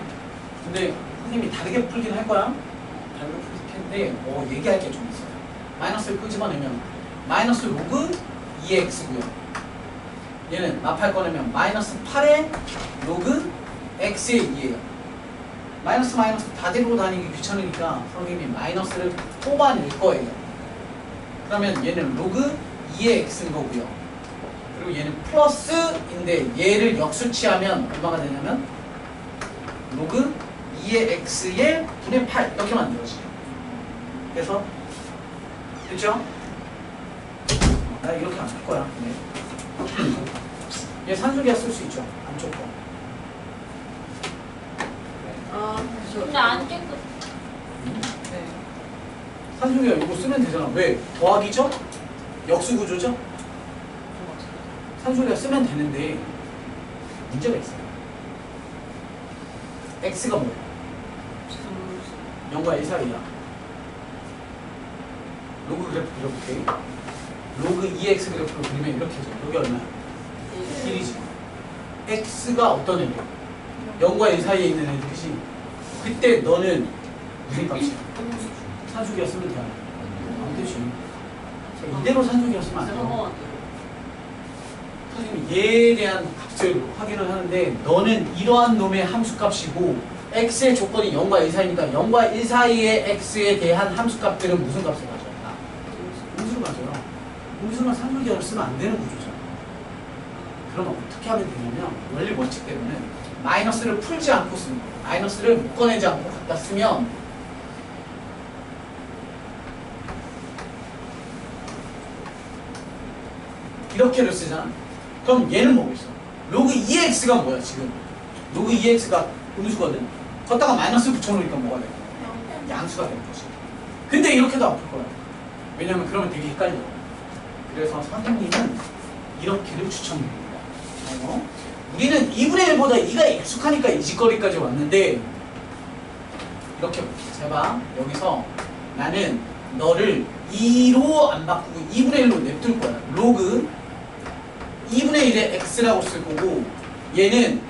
근데 선생님이 다르게 풀긴 할 거야. 다르게 풀긴 텐데 얘기할 게 좀 있어요. 마이너스를 끄집어내면 마이너스 로그 2x고요. 얘는 마팔 꺼내면 마이너스 8의 로그 x의 2예요. 마이너스 다 데리고 다니기 귀찮으니까 선생님이 마이너스를 뽑아낼 거예요. 그러면 얘는 로그 2의 x인 거고요. 그리고 얘는 플러스인데 얘를 역수치하면 얼마가 되냐면 로그 2의 x의 분의 8 이렇게 만들어져요. 그래서 됐죠? 나 이렇게 안 쓸 거야. 네. 얘 산술이야 쓸 수 있죠. 안쪽 거. 근데 안 깨끗. 네. 산술이야 이거 쓰면 되잖아. 왜? 더하기죠? 역수 구조죠? 산술이야 쓰면 되는데 문제가 있어요. x가 뭐야? 0과 1 사이야. 로그 그래프 그려볼게. 로그 2x 그래프를 그리면 이렇게 해줘. 여기 얼마야? 1이지. x가 어떤 애들? 0과 1 사이에 있는 애들이지. 그때 너는 무슨 값이야? 산수기가 쓰면 돼. 안 되지. 이대로 산수기가 쓰면 안 돼요. 선생님이 얘에 대한 값을 확인을 하는데 너는 이러한 놈의 함수값이고 x의 조건이 0과 1 사이니까 0과 1 사이의 x에 대한 함수값들은 무슨 값을 가져요? 음수를 가져요. 음수는 산술기하를 쓰면 안 되는 구조잖아. 그러면 어떻게 하면 되냐면 원리 원칙대로는 마이너스를 풀지 않고 쓰는 거예요. 마이너스를 묶어내지 않고 갖다 쓰면 이렇게를 쓰잖아. 그럼 얘는 뭐겠어? 로그 2x가 뭐야 지금? 로그 2x가 음수거든. 걷다가 마이너스 붙여놓으니까 뭐가 돼? 양수가 되는 거지. 근데 이렇게도 안 풀 거야. 왜냐면 그러면 되게 헷갈려. 그래서 선생님은 이렇게를 추천드립니다. 우리는 2분의 1보다 2가 익숙하니까 이 짓거리까지 왔는데 이렇게 볼게. 잘 봐. 여기서 나는 너를 2로 안 바꾸고 2분의 1로 냅둘 거야. 로그 2분의 1에 x라고 쓸 거고 얘는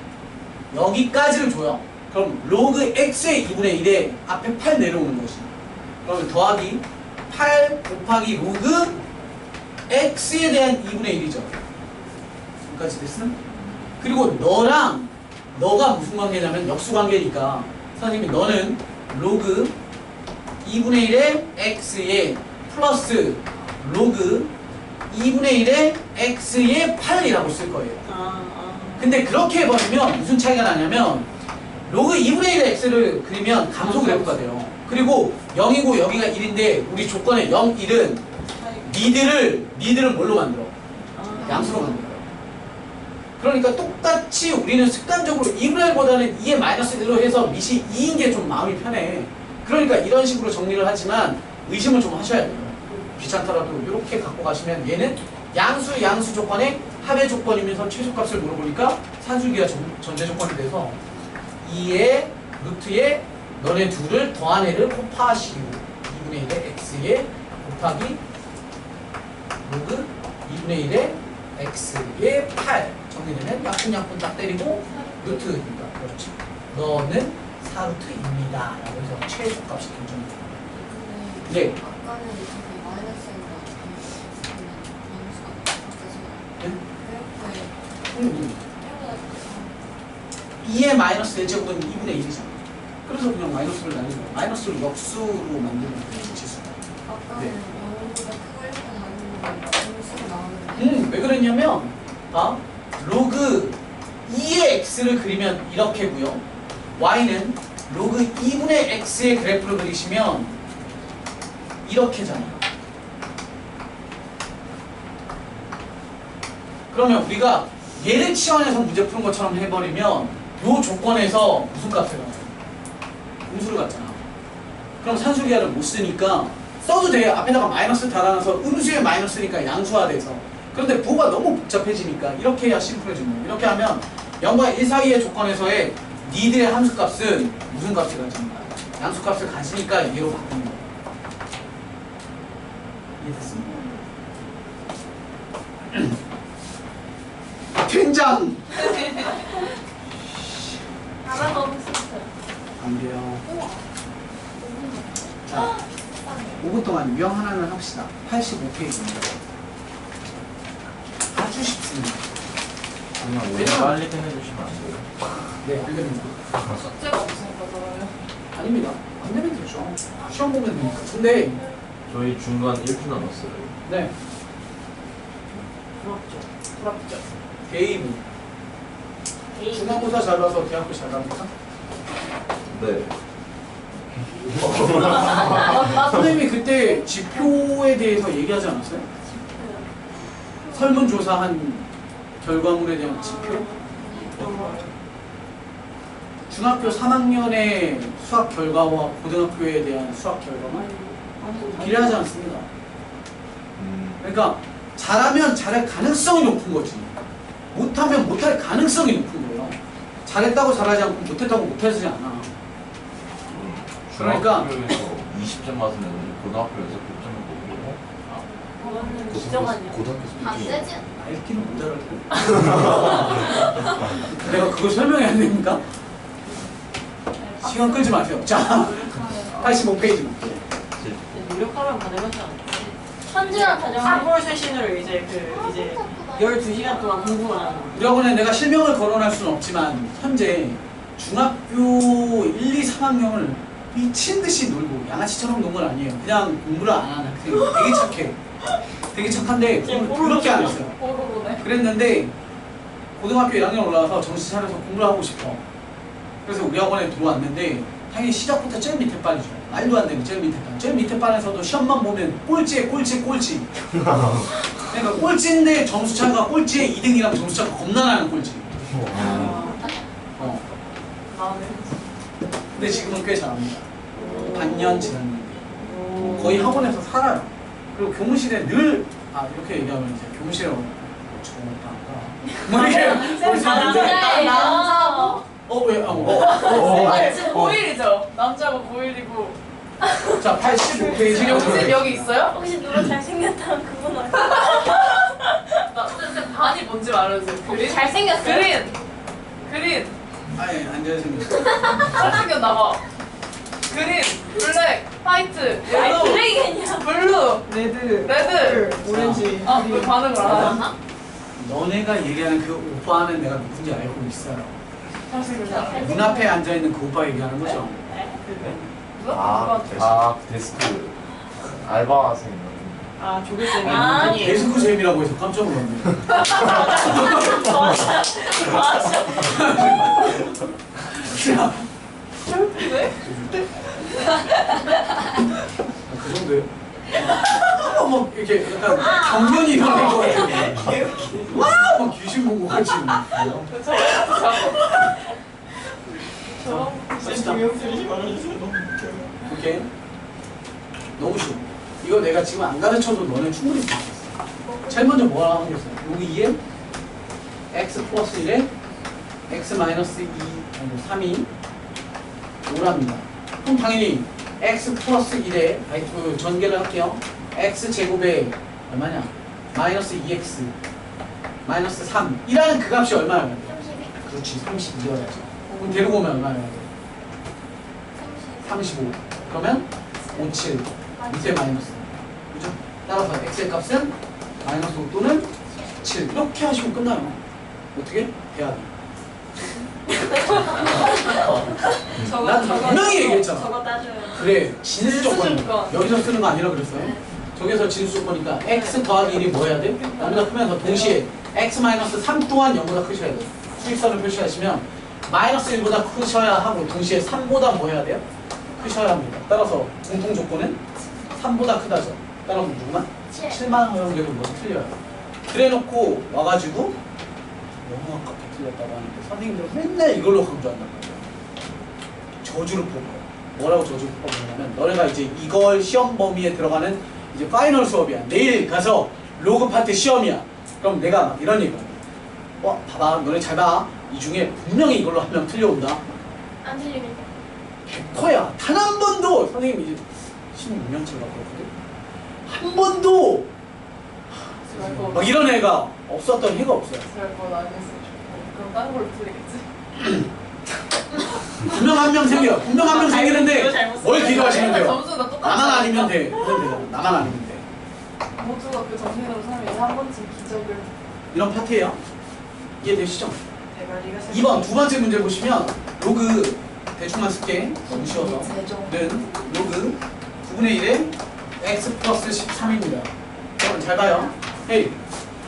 여기까지를 줘요. 그럼 로그 x의 2분의 1에 앞에 8 내려오는 것이. 그러면 더하기 8 곱하기 로그 x에 대한 2분의 1이죠. 여기까지 됐음? 그리고 너랑 너가 무슨 관계냐면 역수 관계니까 선생님이 너는 로그 2분의 1의 x에 플러스 로그 2분의 1의 x의 8이라고 쓸 거예요. 근데 그렇게 해버리면 무슨 차이가 나냐면 로그 2분의 1의 x를 그리면 감소 그래프가 돼요. 그리고 0이고 여기가 1인데 우리 조건에 0, 1은 니들을 뭘로 만들어? 양수로 만들어요. 그러니까 똑같이 우리는 습관적으로 2분의 1보다는 2의 마이너스 1로 해서 밑이 2인 게 좀 마음이 편해. 그러니까 이런 식으로 정리를 하지만 의심을 좀 하셔야 돼요. 귀찮더라도 이렇게 갖고 가시면 얘는 양수 조건의 합의 조건이면서 최소값을 물어보니까 산술기가 전제 조건이 돼서 2의 루트에 너네 둘을 더한 애를 곱하시고 2분의 1의 x에 곱하기 로그 2분의 1의 x의 8 정리되면 약분 딱 때리고 루트니까 그렇죠. 너는 4루트입니다 라고 해서 최소값이 결정됩니다. 네. 아까는 저기 마이너스인가 응? 2의 마이너스 1제곱은 2분의 1이잖아. 그래서 그냥 마이너스를 날리는 거야. 마이너스를 역수로 만들면 되지, 지수. 아까는 네. 0보다 크고 1보다 작은 음수가 나오는데 왜 그랬냐면, 로그 2의 x를 그리면 이렇게고요. y는 로그 2분의 x의 그래프를 그리시면 이렇게잖아요. 그러면 우리가 얘를 치환해서 문제 푸는 것처럼 해버리면 이 조건에서 무슨 값을 가요? 음수를 갖잖아. 그럼 산술기하를 못 쓰니까 써도 돼요. 앞에다가 마이너스 달아놔서 음수의 마이너스니까 양수화돼서. 그런데 부호가 너무 복잡해지니까 이렇게 해야 심플해지는 거예요. 이렇게 하면 0과 1 사이의 조건에서의 니들의 함수값은 무슨 값을 가집니까? 양수값을 가지니까 얘로 바꾸는 거예요. 이해됐습니까? 된장! 하나 너무 슬퍼요. 안 돼요. 자, 5분 동안 유형 하나는 합시다. 85페이지입니다. 아주 쉽습니다. 그냥 오늘 빨리 끝내주시면 안 돼요? 네, 안 됩니다. 숙제가 없으니까 저는. 아닙니다. 안 되면 되죠. 시험 보면 되니까. 근데, 저희 중간 1분 남았어요. 네, 부럽죠. 부럽죠. 게임. 중간고사 잘 봐서 대학교 잘 갑니까? 네. 선생님이 그때 지표에 대해서 얘기하지 않았어요? 설문조사한 결과물에 대한 지표? 중학교 3학년의 수학 결과와 고등학교에 대한 수학 결과만 비례하지 않습니다. 그러니까 잘하면 잘할 가능성이 높은 거지. 못하면 못할 가능성이 높은 거예요. 잘했다고 잘하지 않고 못했다고 못하지 않아. 그러니까 중학교에서 20점 맞은 애들이 고등학교에서 100점을 먹고 그거는 기정 아니야? 안 되지? 알기는 못 알아요. 내가 그걸 설명해야 됩니까? 시간 끌지 마세요. 자, 85페이지. 노력하면 가능하지 않아요? 현지랑 다정한 사골 쇄신을 이제 12시간 동안 공부만 하는 거예요. 우리 학원에 내가 실명을 거론할 수는 없지만 현재 중학교 1, 2, 3학년을 미친 듯이 놀고 양아치처럼 논 건 아니에요. 그냥 공부를 안 하는 학생이 되게 착해. 되게 착한데 공부를 그렇게 안 했어요. 뽀로로네. 그랬는데 고등학교 1학년 올라와서 정신 차려서 공부를 하고 싶어. 그래서 우리 학원에 들어왔는데 당연히 시작부터 제일 밑에 반이죠. 말도 안 되는 제일 밑에 반. 제일 밑에 반에서도 시험만 보면 꼴찌에 꼴찌. 그러니까 꼴찌인데 점수 차가 꼴찌에 2등이랑 점수 차가 겁나 나는 꼴찌. 나는. 근데 지금은 꽤 잘합니다. 반년 지났는데 거의 학원에서 살아요. 그리고 교무실에 늘 이렇게 얘기하면 이제 교무실에 뭐 이렇게 남자예요. 왜? 아니, 고1이죠. 남자가 고1이고. 자, 85페이지 영진 여기 있어요? 혹시 누가 잘생겼다면 그분 어디? 나 선생님 반이 뭔지 말해주세요. 그린? 잘생겼어요? 그린. 아예 안 잘생겼어. 잘생겼나봐. 그린, 블랙, 화이트, 아니 옐로우, 블랙이냐? 블루, 레드, 오렌지. 왜 반응을 안 하나? 너네가 얘기하는 그 오빠는 내가 누군지 알고 있어요. 잘생겼나? 눈앞에 앉아있는 그 오빠 얘기하는 거죠? 누가? 데스크 알바생. 조교쌤이 아. 아니에요. 데스크 쌤이라고 해서 깜짝 놀랐네. 맞아. 자, 네? 그 정도예요? 막 이렇게 약간 경련이 일어날 것 같아요. 와! 막 귀신 본 것 같이. 오케이? 너무 쉬워. 이거 내가 지금 안 가르쳐도 너네 충분히 다 알았어. 제일 먼저 뭐 하는 거 있어요? 여기 2에 x 플러스 1에 x 마이너스 2, 3이 5랍니다. 그럼 당연히 x 플러스 1에 전개를 할게요. x 제곱에 얼마냐? 마이너스 2x 마이너스 3 이라는 그 값이 얼마야? 그렇지, 32여야지. 그럼 데리고 오면 얼마야? 35. 그러면 57 밑에 마이너스. 그죠? 따라서 x의 값은 마이너스 5 또는 7 이렇게 하시면 끝나요. 어떻게? 대학이. 난 분명히 얘기했잖아. 저거 따줘요. 그래, 진수 조건. 조건. 여기서 쓰는 거 아니라 그랬어요? 저기서 진수 조건이니까 x 더하기 1이 뭐 해야 돼? 0보다 크면서 동시에 x 마이너스 3 또한 0보다 크셔야 돼. 수직선을 표시하시면 마이너스 1보다 크셔야 하고 동시에 3보다 뭐 해야 돼요? 크셔야 합니다. 따라서 공통 조건은 3보다 크다죠. 따라서 누구만? 7만 허용되고 뭐가 틀려요. 그래 놓고 와가지고 너무 아깝게 틀렸다고 하는데 선생님들은 맨날 이걸로 강조한단 말이에요. 저주를 뽑아요. 뭐라고 저주 법이냐면 너네가 이제 이걸 시험 범위에 들어가는 이제 파이널 수업이야. 내일 가서 로그 파트 시험이야. 그럼 내가 막 이런 얘기야. 봐봐, 너네 잘 봐. 이 중에 분명히 이걸로 한 명 틀려온다. 안 틀리겠다. 100%야. 단 한 번도 선생님 이제 16년째가 그렇거든. 한 번도 막 이런 애가 없었던 해가 없어요. 그럴 건 아니었으면 좋겠고 그럼 다른 걸로 틀리겠지? 분명 한 명 생겨. 분명 한 명 생기는데 뭘 기도하시면 돼요? 점수가 똑같아. 나만 아니면 돼. 그건 되잖아. 나만 아니면 돼. 모두가 그 정신으로 살면 한 번쯤 기적을. 이런 파트예요. 이해되시죠? 대가리가 2번 두 번째 문제 보시면 로그 대충만 쓸게. 너무 쉬워서. 제종. 는 로그 9분의 1에 x 플러스 13입니다. 여러분 잘 봐요. 헤이.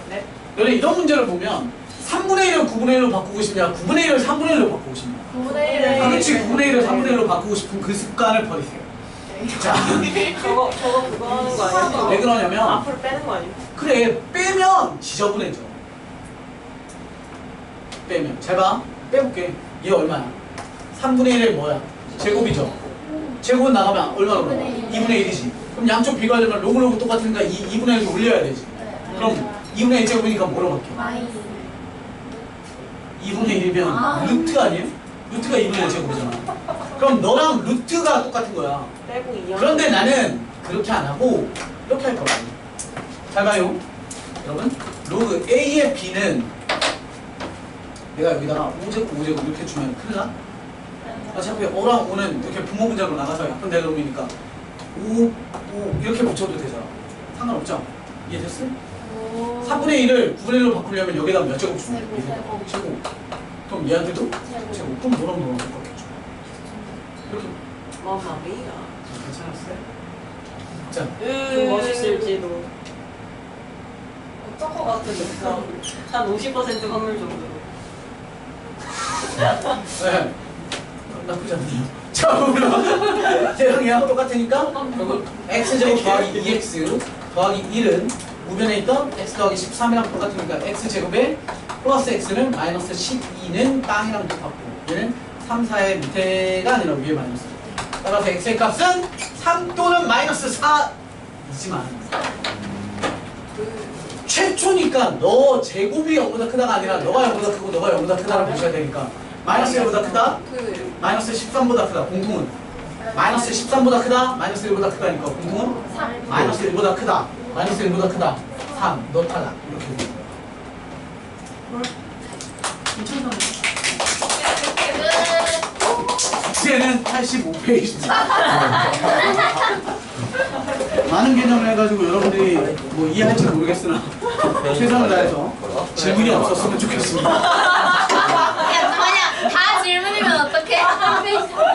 네. 너네 이런 문제를 보면 3분의 1을 9분의 1로 바꾸고 싶냐 9분의 1을 3분의 1로 바꾸고 싶냐 9분의 1에. 그렇지 9분의 1을 3분의 1로 바꾸고 싶은 그 습관을 버리세요. 자, 저거 그거 하는 거 아니에요? 왜 그러냐면 앞으로 빼는 거 아니에요? 그래 빼면 지저분해져. 빼면 잘 봐. 빼볼게. 얘 얼마야? 3분의 1에 뭐야? 제곱이죠. 제곱은 나가면 얼마로 나와? 2분의 1이지. 그럼 양쪽 비교하려면 로그 똑같으니까 2분의 1을 올려야 되지. 그럼 2분의 1 제곱이니까 뭐로 바뀌어? 마이. 2분의 1이면 루트 아니에요? 루트가 2분의 1 제곱이잖아. 그럼 너랑 루트가 똑같은 거야. 빼고 2요. 그런데 나는 그렇게 안 하고 이렇게 할 거라고. 잘 봐요. 여러분, 로그 A의 B는 내가 여기다가 5제곱, 5제곱 이렇게 주면 큰일 나? 어차피 5랑 5는 이렇게 분모 문자로 나가서 약분 대놈이니까 5, 5 이렇게 붙여도 되잖아. 상관없죠? 이해됐어? 3분의 1을 9분의 1로 바꾸려면 여기다 몇 제곱 주면 돼? 제곱. 그럼 얘한테도 제곱. 그럼 너랑 똑같겠죠. 이렇게 맘마미야. 괜찮았어요? 자, 좀 멋있을지도. 어쩔 것 같은데. 한 50% 확률 정도로. 네. 나쁘지 않네요. 자, 그럼 대형이하고 똑같으니까 결국 x제곱 더하기 2x 더하기 1은 우변에 있던 x 더하기 13이랑 똑같으니까 x제곱에 플러스 x는 마이너스 12는 빵이랑 똑같고 얘는 3, 4의 밑에가 아니라 위에 마이너스. 따라서 x의 값은 3 또는 마이너스 4이지만 최초니까 너 제곱이 0보다 크다가 아니라 너가 0보다 크고 너가 0보다 크다를 보셔야 되니까 마이너스 1보다 크다? 마이너스 13보다 크다. 공통은 마이너스 13보다 크다? 마이너스 1보다 크다니까 공통은 마이너스 1보다 크다. 마이너스 1보다 크다. 3. 너 탈락. 이렇게 돼. 숙제는 85페이지입니다. 많은 개념을 해가지고 여러분들이 뭐 이해할지 모르겠으나 최선을 다해서 질문이 없었으면 좋겠습니다. 야, 만약 다 질문이면 어떡해?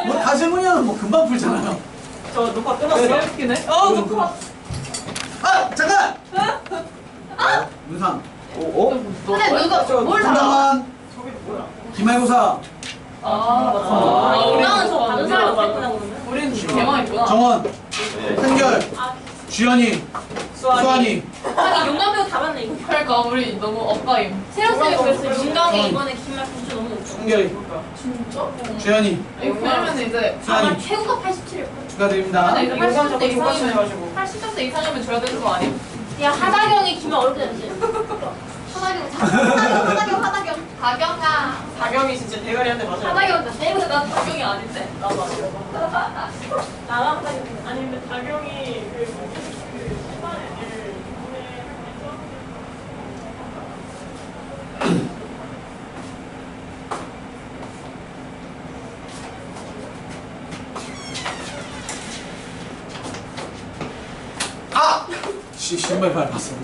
뭐 다 질문이면 뭐 금방 풀잖아요. 저 녹화 끊었어요? 웃기네. 그럼 그만. 아 잠깐. 문상. 근데 누가 뭘 다? 잠깐만. 저게 뭐야? 기말고사 이거는 저 다른 사람 했구나 그러면. 우린 개망 있구나. 정원 한결 주연이 수환이 아니 용감배우 다 봤네 이거. 그러니까 우리 너무 엇가임. 새로운 그랬어요. 민경이 어. 이번에 김말 분수 너무 높죠. 한결이 진짜? 주연이 왜냐면 이제 아마 최고가 87이었거든. 축하드립니다. 근데 이제 용감 80점 자꾸 이상이면 교과서여가지고. 80점 이상이면 줘야 되는 거 아니야? 야 하다경이 김말 어렵게 됐지. 하다경. 다경아. 다경이 진짜 대가리한테 맞아요. 하다경 내가 난 다경이 아닌데. 나도 아니야. 나랑 하다경. 아니 근데 다경이 그 시간에 아! 신발 밟았어.